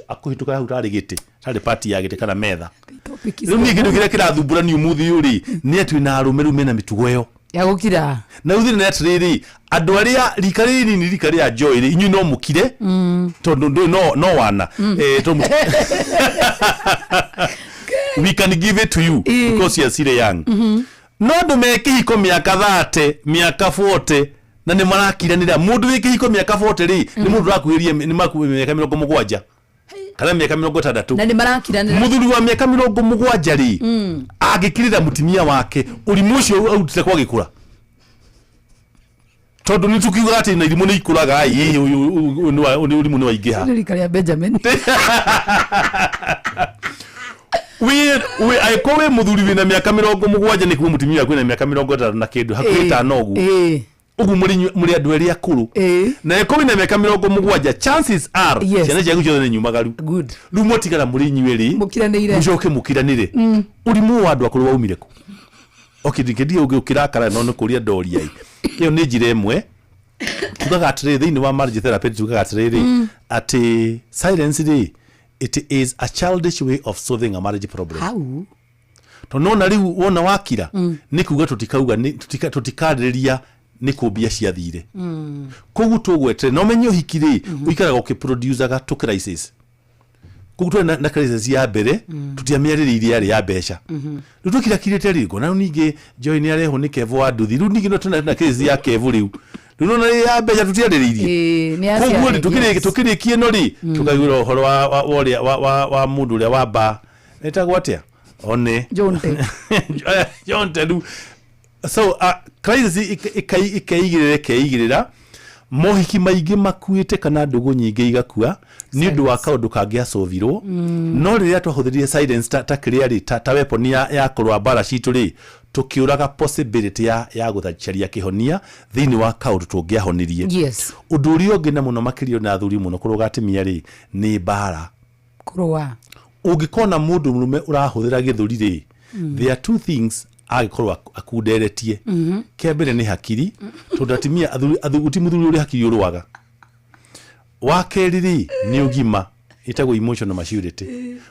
akuhituka hau tari giti tari party ya giti kana metha riu ni kindu kira kirathumbura ni umuthi yuri ni atu na arumeru mena mitugo yo ya gukira na uthire na atiriri andu aria rikari ni rikari ya joy ri inyu no mukire tondu no wana we can give it to you because you are still young no ndume kihiko miaka 30 miaka 40 na ni marakiranira mundu wi kihiko miaka 40 ri ni mundu rakuhirie ni maku miaka 70 kana miaka 60 na ni marakiranira muthuri wa miaka 70 ri agikirira mutimia wake urimu ucio autite kwa gikura tondu ni tukiuga ati na irimu ni ikuraga ai urimu ni waingiha ni rikari ya Benjamin we aikowe muthuri wina miaka 70 ni kuwa mutimia kwina miaka 60 na kindu hakuhi tano ugu muri andu eri akuru na aikowe na miaka 70 chances are ciana ciaku ciothe ni nyumagaru good rumo tigara muri nyueri mukiranire mucoke mukiranire urimu wa andu akuru waumire ku okidikedi ugiukirakara no kuria doria iyo ni njira imwe tugaga atiriri thiini wa marriage therapy tugaga atiriri ati silence ri it is a childish way of solving a marriage problem. How? To nona riu wona wakira ni kuga tutikauga ni tutikariria ni kumbia ciathire kogu tugwete no menyo hikiri uikaraga ukiproducaga to crisis kogu tu na crisis ya mbere tutiamiaririria ri ya besha tutukira kirete rigo na ninge joy ni areho ni kevo wa nduthi ru ninge no tuna na crisis ya kevo riu nuna ya besha tutiariririe kogu tukiri kieno ri tukagura horo wa mundu ria wa ba etagwo atia one jonte du so crisis ikaigirira mohiki maigi makuite kana ndugu nyingi igakua ni ndu wa kaundu kangia sovirwo no riria twahuthirie silence ta clearly ta weapon ya kurwa bara citu ri tukiuraga possibility ya guthacharia kihonia thini wa kaundu tungiahonirie yes undu urio ngina muno makirio na athuri muno kuruga atimia ri ni bara kurwa ungikona mundu murume urahuthira githuri ri there are two things agikorwa akuderetie kembere ni hakiri tundatimia athuri muthuri uri hakiri urwaga wakeriri ni ugima itagwo emotional maturity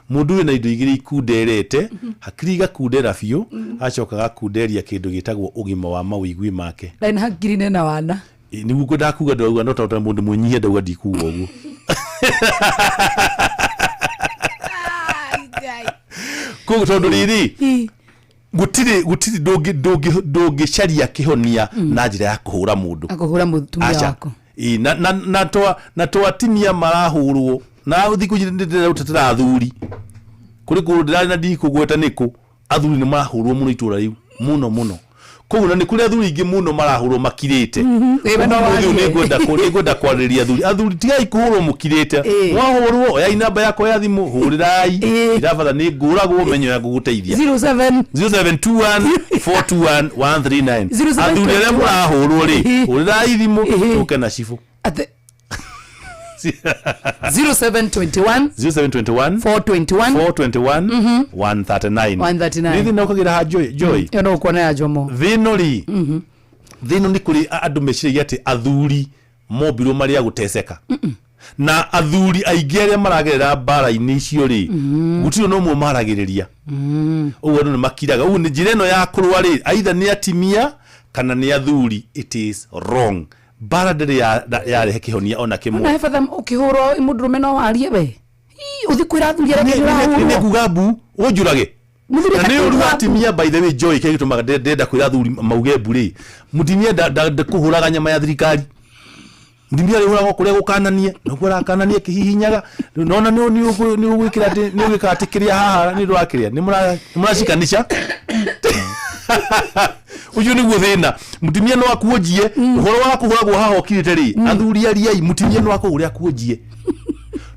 mundu wina indo igiri ikuderete hakiri gakudera biu acokaga kuderia kindu gitagwo ugima wa mawigwi make line hakiri nena wana ni guko ndakuga ndauga no tata mundu munyihia ndauga ndikuga uguo kugo tondu riri gutiri ndungicaria kihonia na njira ya kuhura mundu mutumia wako na twatimia marahurwo na uthiku ndira utatira athuri kuri kurudira na ndikugweta niku athuri ni marahurwo muno itura riu muno koguo na ni kuri athuri ingi muno marahurwo makirite ni gwenda kwariria athuri tigai kuhurwo mukirite mwahurwo ya namba yako ya thimu hurirai irabatha ni nguragwo menyo ya guguteithia 0721 421 139 athuri aria murahurwo ri hurirai thimu tuke na cifu 0721 421 139 nithi no kagira ha joy yo no kuona ya jomo thinori thino ni kuri andu meciragia ati athuri mobiro maria guteseka na athuri aingi aria maragerera bara-ini icio ri gutiro no mwe maragiriria uguo ni makiraga uguo ni njira ino ya kurwa ri either ni atimia kana ni athuri it is wrong bara ndiri ya rehe kihonia ona kimwe na hebadha ukihurwo mundurume no warie we uthi kwira athuri aria ni kugabu unjurage na ni uru atimia by the way joy kegitumaga ndenda kwira athuri mauge mburi mutimia ndakuhuraga nyama ya thirikari mutimia ri huragwo kuria gukananie no kwira kananie kihihinyaga nona ni ugwikira ni ugikatikiria haha ni ndwakiria ni murashikanisha uyu ni guthina mutimia no akuojie uhoro wa kuhuragwo haha okirite ri athuri ariai mutimia no akuria akuojie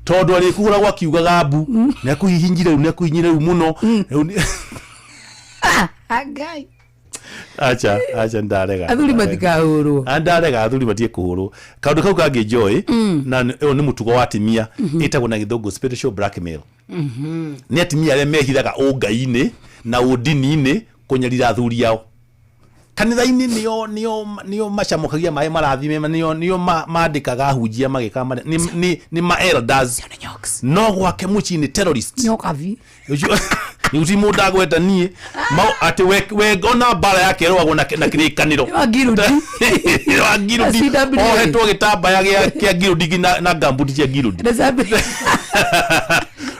tondu ari kuhuragwo akiugaga mbu ni akuhihinyire muno agai acha ndarega athuri matikahurwo ndarega athuri matie kuhurwo kaundu kau kangi joy na ni mutugo wa atimia itagwo na githungu spiritual blackmail ni atimia aria mehithaga ungai-ini na udini-ini kunyarira athuri yao kanitha-ini nio macamukagia maĩ marathime nio mandĩkaga hunjia magĩka nĩ ma elders no gwake mũciĩ nĩ terrorist nyokavi ni uti mũndũ agweta niĩ atĩ we ona mbara yake rwagwo na kĩrĩkanĩro wa ngirudi ohetwo gĩtambaya kĩa ngirudi na gambuti cia ngirudi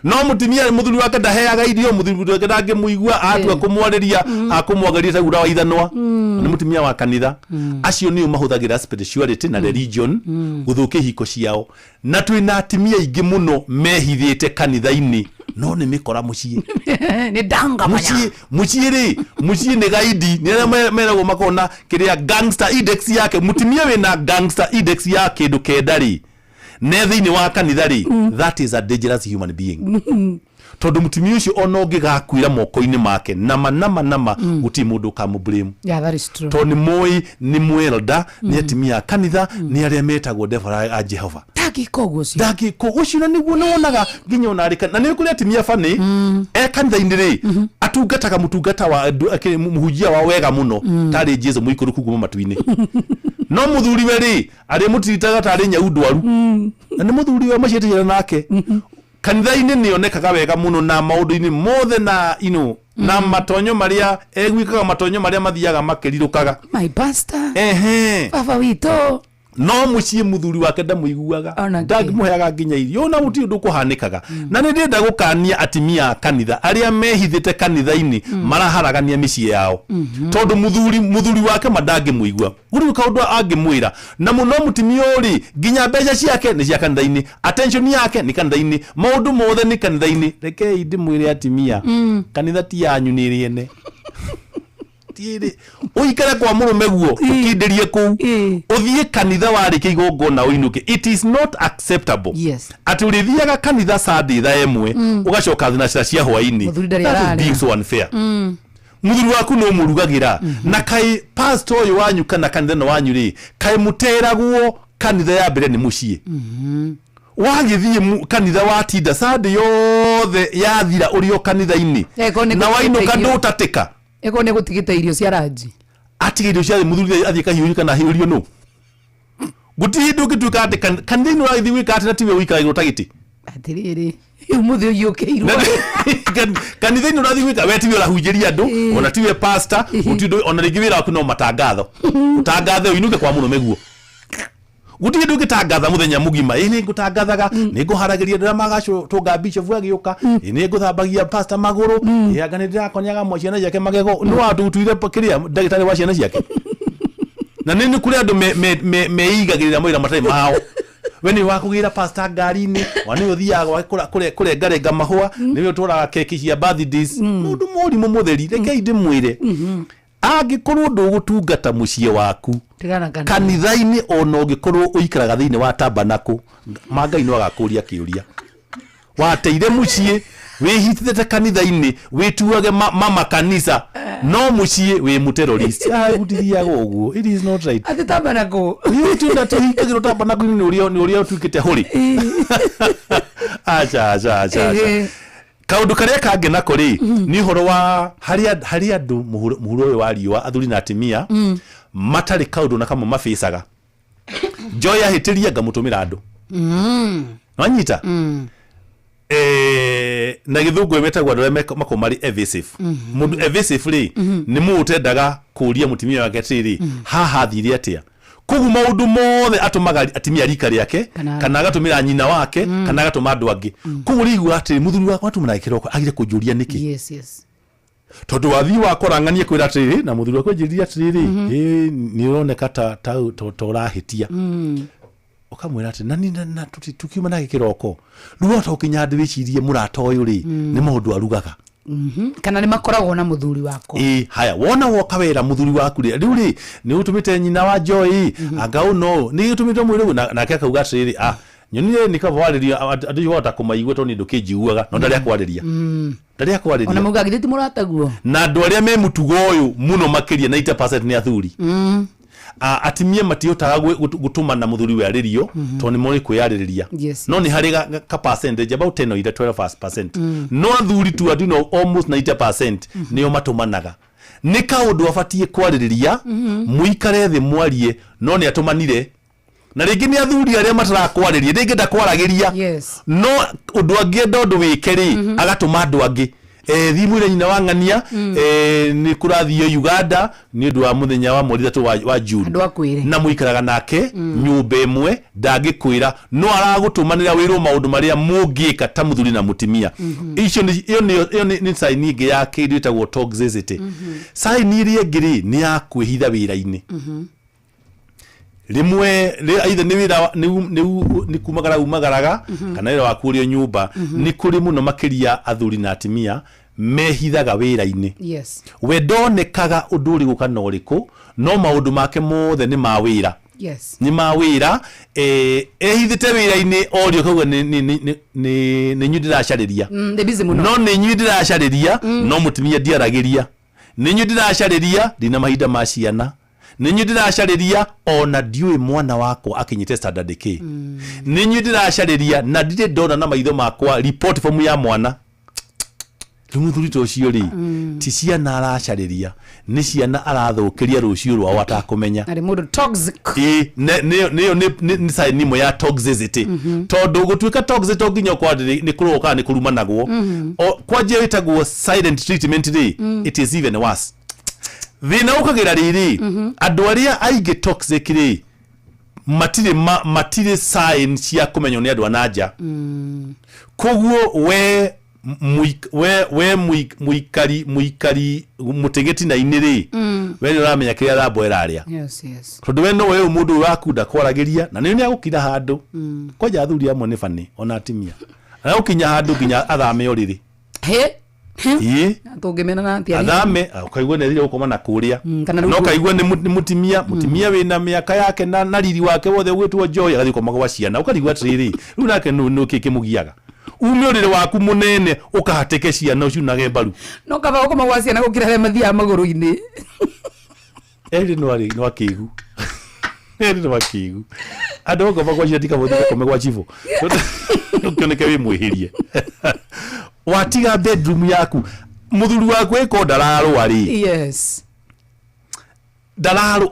no mutimia muthuri wake ndaheaga irio muthuri wake ndangĩmũigua atua kũmwarĩria akũmwagaria sagura wa ithanwa nĩ mutimia wa kanitha acio nĩo mahũthagĩra spirituality na religion gũthũkia ihiko ciao na twĩna atimia aingĩ mũno mehithĩte kanitha-inĩ no nĩ mĩkora mũciĩ nĩ ndanga mũciĩ nĩ gaidi nĩ arĩa meragwo makona kĩrĩa gangster index yake mutimia wĩna gangster index ya kĩndũ kendarĩ ne thĩinĩ wa kanitha-rĩ that is a dangerous human being tondũ mutimia ũcio ona ũngĩgakuĩra moko-inĩ make nama gũtirĩ mũndũ ũkamũblame tondũ nĩ mũĩ nĩ mwelda nĩ atimia a kanitha nĩ arĩa metagwo devil a Jehova ndangĩka ũcio na nĩguo nĩwonaga nginya ona arĩ na nĩ kũrĩ atimia bani kanitha-inĩ-rĩ atungataga mũtungata wa mũhunjia wa wega mũno tarĩ Jesu mũikũrũku kuma matu-inĩ no mũthuri we-rĩ arĩ mũtiritaga tarĩ nyau ndwaru na nĩ mũthuri we maciĩtĩkĩra nake kanitha-inĩ nĩonekaga wega mũno na maũndũ-inĩ mothe na na matonyo marĩa egwikaga matonyo marĩa mathiaga makĩrirũkaga my pastor baba witũ no mũciĩ mũthuri wake ndamũiguaga ndangĩmũheaga nginya irio na gũtirĩ ũndũ kũhanĩkaga na nĩ ndĩrenda gũkania atimia a kanitha arĩa mehithĩte kanitha-inĩ maraharagania mĩciĩ yao tondũ mũthuri wake mandangĩmũigua gũtirĩ kaũndũ angĩmwĩra na mũno mũtimia ũrĩ nginya mbeca ciake nĩ cia kanitha-inĩ attention yake nĩ kanitha-inĩ maũndũ mothe nĩ kanitha-inĩ rekei ndĩmwĩre atimia kanitha ti yanyu nĩ ĩrĩ ene uikare kwa mũrũme guo ũkindĩrie kũu ũthiĩ kanitha warĩkia igongona ũinũke it is not acceptable atĩ ũrĩthiaga kanitha Sunday thaa ĩmwe ũgacoka thinacara cia hwaĩ-inĩ that is being so unfair mũthuri waku no mũrugagĩra na kaĩ pastor ũyũ wanyu kana kanitha no wanyu-rĩ kaĩ mũteragwo kanitha ya mbere nĩ mũciĩ wagĩthiĩ kanitha watinda Sunday yothe yathira ũrĩ o kanitha-inĩ na wainũka ndũtatĩka eko ne gutigita irio cia ranji atiga irio cia muthuri athie kahiũrio kana hiũrio no guti ndũngĩtuĩka atĩ kanitha-inĩ ũrathiĩ wĩka atĩ na tiwe wĩikaraga ũtagĩtĩ atirĩrĩ umuthi ũyũkĩirwo kanitha-inĩ ũrathiĩ wĩka we tiwe ũrahunjĩria andũ ona tiwe pastor ona rĩngĩ wĩra waku no matangatho ũtangathe ũinũke kwa mũrũme guo guti ndũngĩtangatha mũthenya mũgima nĩ ngũtangathaga nĩ ngũharagĩria ndĩra magacũtũnga bishop agĩũka nĩ ngũthambagia pastor magũrũ anga nĩ ndĩrakonyaga ciana ciake magego nĩ watũtuire kĩrĩa ndagĩtarĩ wa ciana ciake na nĩ kũrĩ andũ meigagĩrĩra mawĩra matarĩ mao we nĩ wakũgĩra pastor ngari-inĩ nĩ ũthiaga kũrengarenga mahũa nĩwe ũtwaraga keki cia birthdays mũndũ mũrimũ mũtheri rekei ndĩmwĩre angĩkorwo ndũgũtungata mũciĩ waku kanitha-inĩ ona ũngĩkorwo ũikaraga thĩinĩ wa tabanakũ Ngai no agakũria kĩũria wateire mũciĩ wĩhithĩte kanitha-inĩ wĩtuage mama kanisa no mũciĩ wĩ mũterrorist gũtithiaga ũguo it is not right atĩ tabanakũ tunda tũhingagĩrwo tabanakũ-inĩ nĩ ũrĩa ũtuĩkĩte hũrĩ acha kaundu karia kange nako ri ni horo wa hari andu muhuro uyu wa riwa athuri na atimia matari kaundu na kama mafisaga joy ahitiria ngamutumira andu wanyita na githungu emetagwa ndore makomari evasive mundu evasive ri ni mutendaga kuria mutimia wake tiri haha thiri atia kugu maundu mothe atumaga atimia rika riake kana agatumira nyina wake kana agatuma andu angi kugu rigu ati muthuri wake atumira kiroko agire kujuria niki tondu wathi wakorangania kwira atiri na muthuri wake njiria atiri ni uroneka ta urahitia ukamwira ati nani na tukiuma na kiroko ruota ukinya ndwicirie murata uyu ri ni maundu arugaga kana ni makoragwo na muthuri wako haya wona woka wera muthuri waku riu ri ni utumite nyina wa Joy anga uno ni utumite mwiri na akauga atiri nyonire ni kavariria andu wota kumaigwe to ni ndukijiguaga no ndari akwariria ona muga githiti murataguo na andu aria me mutugo uyu muno makiria 90% ni athuri atimie matiotaga gutuma na muthuri we aririo to ni mori kwiyaririria no ni hari ka percentage about 10 or 12%. No athuri tu adino almost 90% niyo matumanaga nĩ kaũndũ abatie kwarĩrĩria muikare thĩ mwarie no nĩ atumanire na rĩngĩ nĩ athuri arĩa matarakwarĩria rĩngĩ ndakwarageria no ũndũ angĩ ndondũ wĩke rĩ agatũma andũ angĩ thimũ-inĩ nyina wa ng'ania nĩ kũrathio Uganda nĩ ũndũ wa mũthenya wa mweri 3 wa June na mũikaraga nake nyũmba ĩmwe ndangĩkwĩra no aragũtũmanĩra wĩrwo maũndũ marĩa mũngĩka ta mũthuri na mũtimia icio nĩ saini ĩngĩ ya kĩndũ ĩtagwo toxicity saini ĩrĩa ĩngĩ nĩ ya kwĩhitha wĩra-inĩ rimwe aitha nĩ wĩra nĩ kumagaraga kana wĩra waku ũrĩ nyũmba nĩ kũrĩ mũno makĩria athuri na atimia mehithaga wĩra-inĩ we ndonekaga ũndũ ũrĩ gũka na ũrĩkũ no maũndũ make mothe nĩ ma wĩra nĩ ma wĩra ehithĩte wĩra-inĩ orio kauga nĩ nyuĩ ndĩracarĩria no nĩ nyuĩ ndĩracarĩria no mũtimia ndiaragĩria nĩ nyuĩ ndĩracarĩria ndina mahinda ma ciana nĩ nyuĩ ndĩracarĩria ona ndiũĩ mwana wakwa akinyite standard K nĩ nyuĩ ndĩracarĩria na ndirĩ ndona na maitho makwa report form ya mwana rĩu mũthuri ta ũcio rĩ ti ciana aracarĩria nĩ ciana arathũkĩria rũciũ rwao atakũmenya arĩ mũndũ toxic nĩ sign ĩmwe ya toxicity tondũ gũtuĩka toxic to nginya kwa nĩ kũroka nĩ kũrumanagwo kwanjia wĩtagwo silent treatment rĩ it is even worse thina ũkagĩra rĩrĩ andũ arĩa aingĩ toxic rĩ matirĩ sign cia kũmenywo nĩ andũ ananja koguo we muikari mutegeti na iniri we nĩ ũramenya kĩrĩa rambo ĩrarĩa tondũ we no we mũndũ wakunda kwaragĩria na nĩ agũkira handũ kwaja athuri amwe nĩ bani ona atimia na ũkinya handũ nginya athame ũrĩrĩ tũngĩmena na atĩa athame ukaigua nĩ gũkoma na kũrĩa no kaigua nĩ mutimia wĩna mĩaka yake na riri wake wothe ũgwĩtwo Joy agathiĩ koma gwa ciana ũkarigua atĩrĩrĩ rĩu nake nũ kĩmũgiaga ume ũrĩrĩ waku mũnene ũkahatĩke ciana ũciunage mbaru no kaba ũkoma gwa ciana gũkĩra arĩa mathiaga magũrũ-inĩ no akĩigu no akĩigu andũ ũkoma gwa ciana tikamũthika kome gwa chifo ũkĩoneke wĩ mwĩhĩrie watiga bedroom yaku muthuri waku eko ndararwari ndararu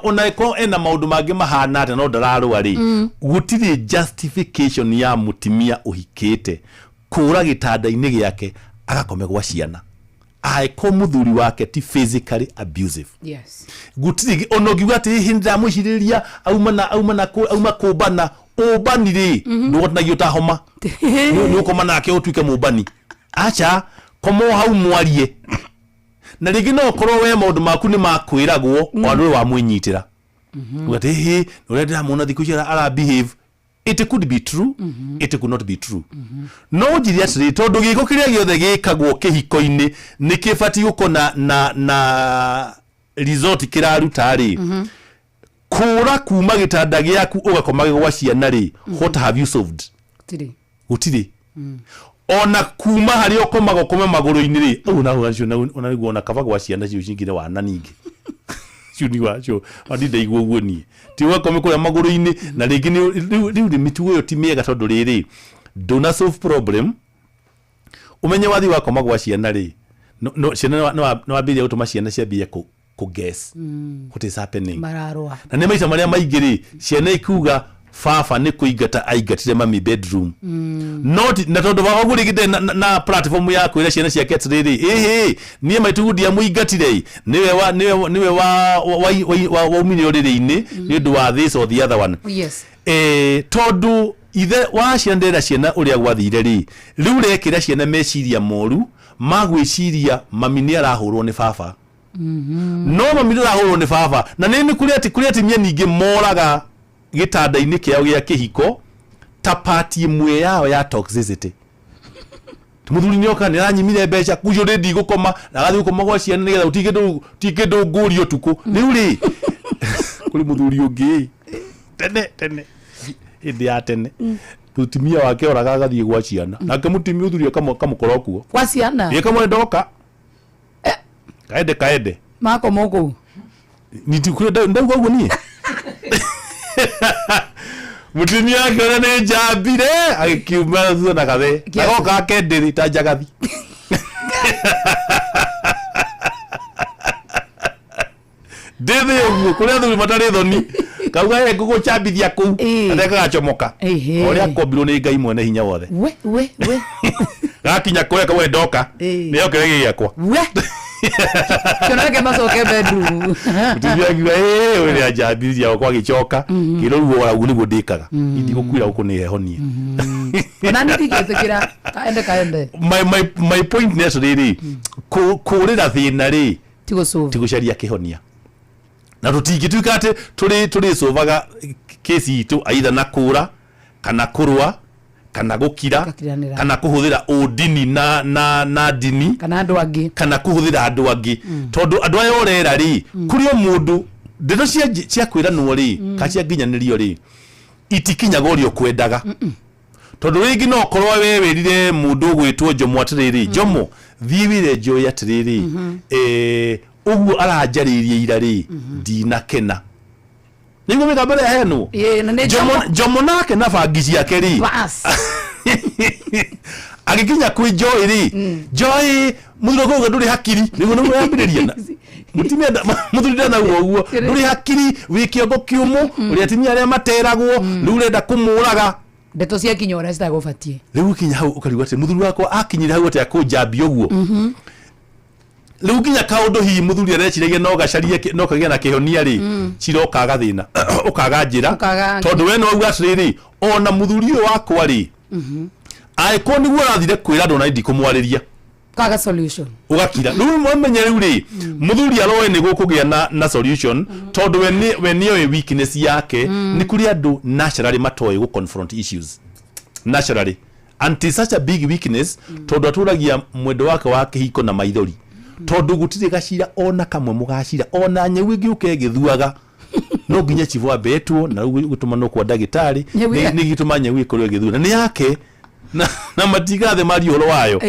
ona eko ena maũndũ mangĩ mahana atĩ no ndararwari gũtirĩ justification ya mutimia ũhikĩte kũra gĩtanda-inĩ gĩake agakome gwa ciana aiko muthuri wake ti physically abusive gũtirĩ ona ũngiuga atĩ hindra mũcirĩria auma kũmbana ũbanire ndũgotnagio ta homa nĩ ũkoma nake ũtuĩke mũbani acha komo hau mwarie na rĩngĩ no korwo we maũndũ maku nĩ makwĩragwo andũ wa mwĩnyitĩra ũgate nĩ ũrĩa ndĩramwona thikũ ici ara behave it could be true it could not be true no njĩria atĩrĩ tondũ gĩko kĩrĩa gĩothe gĩkagwo kĩhiko-inĩ nĩ kĩbatiĩ gũkorwo na resort kĩraruta rĩ kũra kuma gĩtanda gĩaku ũgakoma gwa ciana rĩ what have you solved gũtirĩ ona kuma harĩ ũkomaga ũkome magũrũ-inĩ rĩ ona nĩguo ona kaba gwa ciana cio cingine wana ningĩ ciuni wacio ndindaigua ũguo niĩ ti ũgakome kũrĩa magũrũ-inĩ na rĩngĩ rĩu mĩtugo ĩyo ti mĩega tondũ rĩrĩ ndũna solve problem ũmenye wathi wakoma gwa ciana rĩ ciana nĩ wambĩrĩria gũtũma ciana ciambie guess what is happening mararwa na nĩ maita marĩa maingĩ rĩ ciana ikuga baba nĩ kũingata aingatire mami bedroom not na tondũ baba gũrĩgĩte na platform ya kwĩra ciana ciake atĩrĩrĩ niĩ maitugu ndiamũingatire nĩwe waumire ũrĩrĩ-inĩ nĩ ũndũ wa this or the other one tondũ ithe wa ciana ndera ciana ũrĩa gwathire rĩ rĩu rekĩra ciana meciria moru magwĩciria mami nĩ arahũrwo nĩ baba no mami ndarahũrwo nĩ baba na nĩ kũrĩ atimia ningĩ moraga gĩtanda-inĩ kĩao gĩa kĩhiko ta pati ĩmwe yao ya toxicity mũthuri nĩoka nĩ aranyimire mbeca kujo rĩndi gũkoma na agathiĩ gũkoma gwa ciana nĩgetha ti kĩndũ ngũri ũtukũ rĩu rĩ kũrĩ mũthuri ũngĩ tene hĩndĩ ya tene mũtumia wake oraga agathiĩ gwa ciana nake mũtumia ũthuri akamũkora kuo gwa ciana kamwe ndoka kaende makoma ũkũu ndauga ũguo niĩ mutumia akiona nĩ njambire agĩkiuma thutha na gathe agoka akendĩrĩ ta njagathi ndethe uguo kuria thuri matari thoni kauga ngugo chambithia ku ateka gachomoka oria kombirwo ni Ngai mwene hinya wothe we gakinya kuria kawe ndoka ni okere giakwa Kiona ke masoke bedroom. Tubiagiwa we ya jambithia kwa gichoka kiroruo wa guni godikaga indigukwira uko ni hehonie Nani digetekira kaende my point is riri kurira thina ri tigucaria kihonia na tutingituika ati turi sovaga kesi itu aidha na kura kana kurwa kana gukira kana kuhuthira udini na dini kana andu angi kana kuhuthira andu angi tondu andu ayo rera ri kurio mundu ndeto cia kwiranwo ri kacia nginyanirio ri itikinyaga urio kwendaga tondu ringi no korwa we wirire mundu gwitwo Jomo atiriri Jomo thiwire njoya atiriri uguo arajaririe irari ndina kena ningo mikambere henu Jomo nake na bangi yake ri agikinya kwi Joy ri Joy muthuro ko nduri hakiri ningo no yambiriria na mutimia muthurira na uguo nduri hakiri wikiongo kiumu uri atimia aria materagwo nurenda kumuraga ndeto cia kinyora citagubatie riu kinya hau ukariwa ati muthuri wakwa akinyira hau ati akunjambia uguo riu kinya kaundu hi muthuri arechiragia no gacarie no kagia na kihonia ri ciroka gathina ukaga njira tondu we no uga atiriri ona muthuri wakwa ri aiko niguo arathire kwira ndo na ndi kumwariria kaga solution ugakira riu mwenye riu ri muthuri aroe ni gukugia na solution tondu we niyo weakness yake ni kuri andu naturally matoe go confront issues naturally anti such a big weakness tondu aturagia mwendo wake wa kihiko na maithori tondu gutire gacira ona kamwe mugacira ona nyewe ngiuke githuaga no nginya chivwa betwo na gutuma no kwa dagitari ni gituma nyewe ikorwe githuna ni yake na matigathe mari horo wayo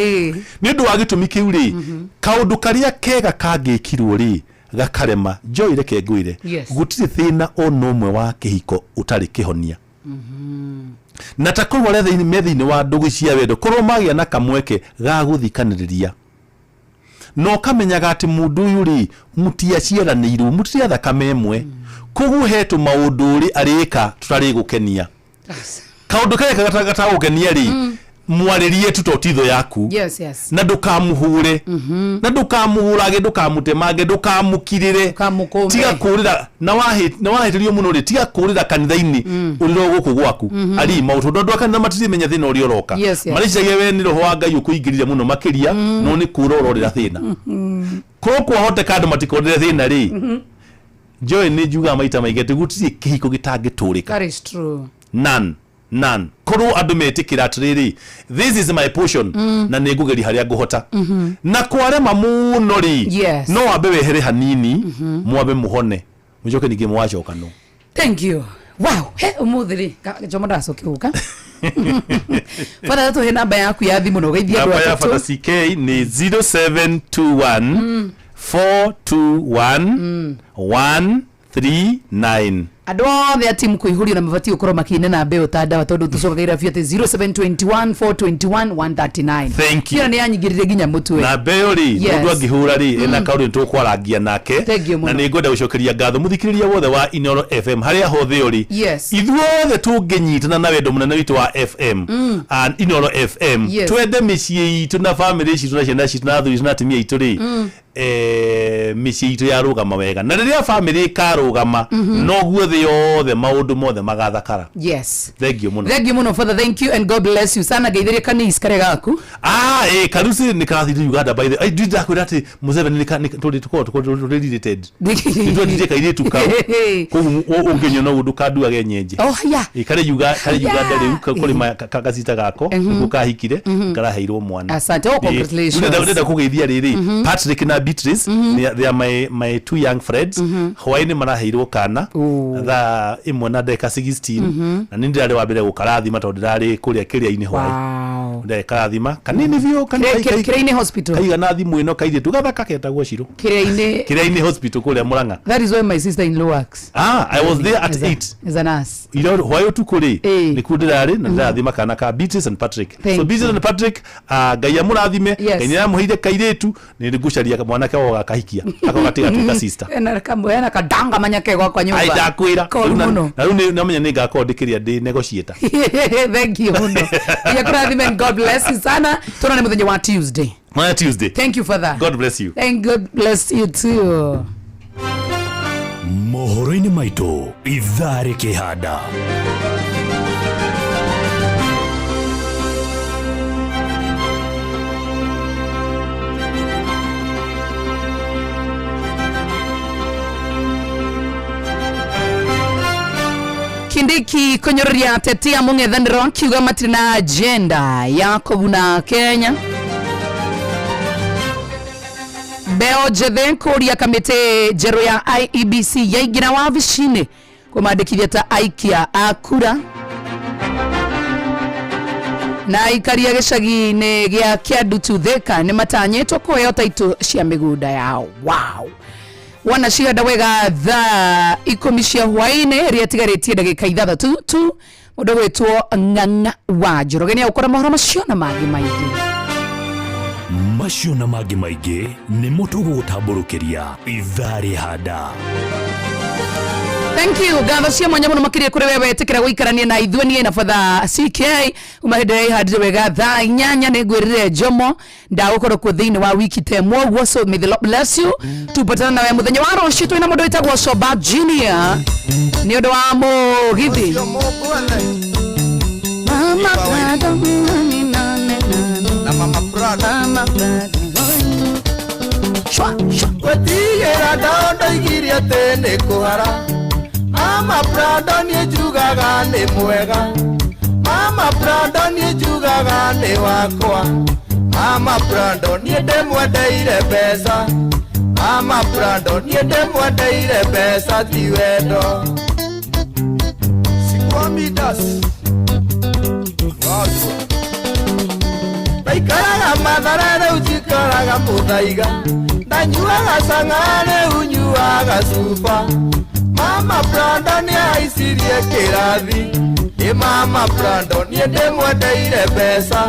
ni ndu wagitumi kiuri kaundu karia kega kangikirwo ri gakarema Joy reke ngwire gutire thina ono mwe wa kihiko utari kihonia na takorwo retha ini methini wa ndugu cia wendo korwo magia na kamweke ga guthikaniriria no kamenyaga ati mundu yuri mutia ciaranirwo mutia thakame emwe kuguhetu maundu uri arika tutari gukenia kaundu kaya kagata gukenia ri mwaririe tutotitho yaku na ndukamuhure na ndukamuhurage ndukamutemage ndukamukirire tiga kurira na wahitirio muno ri tiga kurira kanitha-ini uriro guku gwaku ari mautu ndu akanitha matiri menya thina uri oroka maricage we ni roho wa Ngai ukuingirire muno makiria no ni kurororera thina koko hote kadu matikorire thina ri Joy ni juga maita maigete gutiri kihiko gitangiturika that is true none koro andu metikira atiriri this is my portion na ningugeri haria nguhota na kwarema muno ri no ambe wehere hanini mwabe muhone mujoke ningi mwacoka no thank you wow he umuthiri Jomo ndacokiuka fada tu he namba yaku ya thimu no geithia namba ya fada CK ni 0721 421 139 andu othe a timu kuihurio na mabati ukorwo makine na mbeo ta ndawa tondu tucokagira biate 0721 421 139 thank you ni anyigirire ginya mutwe na mbeo ri mundu angihura ri ena kauri tu kwarangia nake na ni ngwenda gucokeria ngatho muthikiriria wothe wa Inoro FM haria hothe uri ithuothe tunginyitana na wendo munene witu wa FM and Inoro FM twende micii itu na family citu na ciana citu na thuri na atumia itu ri micii itu yarugama wega na riria family karugama no guothe yothe maundu mothe magathakara thank you muno father thank you and God bless you sana geithire kanis kare gaku karusi ni kathi Uganda by the I did that with that Museveni ni related ndio ndije kaire tuka ko ungenyo no udukadu agenyeje kare Uganda ri kuri kakasita gako ukahikire karaheirwo mwana asante congratulations ndenda kugeithia riri Patrick na Beatrice they are my two young friends hwaini maraheirwo kana tha imwe na ndeka 16 na nindi ari wabere gukarathima tondu ndari kuria kiria-ini hwai nde karathima kanini biũ Kĩrĩa-inĩ hospital kaiga na thimũ ĩno kairĩ tugathaka ketagwo Shiro Kĩrĩa-inĩ hospital kũrĩa Mũrang'a. That is where my sister-in-law works. I was there at 8 as a nurse. Hwayo tukuri ni kundirari na ndathima kana ka Beatrice and Patrick. So Beatrice and Patrick Ngai amurathime Ngai amuheire kairetu ni ngucaria mwanake wao gakahikia akogatiga tuka sister. Ena kamwe kadanga manyake kwa nyumba. Ai ndakwira na riu namenya ni ngakondikiria ndi negotiator. Thank you muno. Yakurathime, God bless you sana. Tuonane muthenya wa Tuesday. Thank you for that. God bless you. And God bless you too. Mohoro-inĩ maitũ ithaa rĩkĩhanda. Kindiki kunyororia ateti a mũng'ethanĩro kiuga matirĩ na agenda ya kũguna Kenya. Beo Jethe kũria kamĩtĩ njerũ ya IEBC yaingĩra wabici-inĩ kũmandĩkithia ta aikia a kura. Na aikari a gĩcagi-inĩ gĩa Kĩandutu Thika nĩ matanyĩtwo kũheo taitũ cia mĩgũnda yao. Wow. Wanacihanda wega thaa 10 cia hwaĩ-inĩ rĩrĩa tigarĩtie ndagĩka 6 tu. Mũndũ gwĩtwo Ng'ang'a wa Njoroge nĩ agũkora mohoro macio na mangĩ maingĩ. Macio na mangĩ maingĩ nĩ mũtũgũgũtambũrũkĩria ithaa rĩhanda. Thank you. Gatho cia mwanya mũno makĩria kũrĩ wewe wetĩkĩra gũikarania na ithuĩ niĩ na Father CK umahĩndĩ ihandire wega thaa 8 nĩ ngwĩrire Jomo ndagũkorwo kuo thĩinĩ wa wiki temwo ũguo, so may the Lord bless you. Tupatana nawe mũthenya wa rũciũ twĩna mũndũ wĩtagwo Soba Junior nĩ ũndũ wa mũgithi. Mama Prada na Mama Prada Gũtigĩra ndaondo igiri atĩ nĩ kũhara. Mama Prada nĩ njugaga nĩ mwega. Mama Prada nĩ njugaga nĩ wakwa. Mama Prada nĩ ndĩmwendeire mbeca. Mama Prada nĩ ndĩmwendeire mbeca ti wendo. Sikwamidas ndaikaraga Mathare rĩu njikaraga Mũthaiga. Ndanyuaga cang'aa rĩu nyuaga cuba. Mama Prada nĩ aicirie kĩrathi. Mama Prada nĩ ndĩmwendeire mbeca.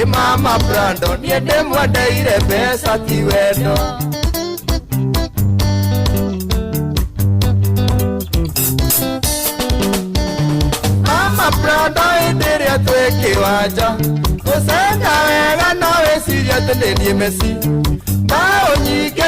Mama Prada nĩ ndĩmwendeire mbeca ti wendo. Mama Prada hĩndĩ ĩrĩa twĩ kĩwanja gũcenga wega no wĩcirie atĩ nĩ niĩ Messi. Mbaũ nyingĩ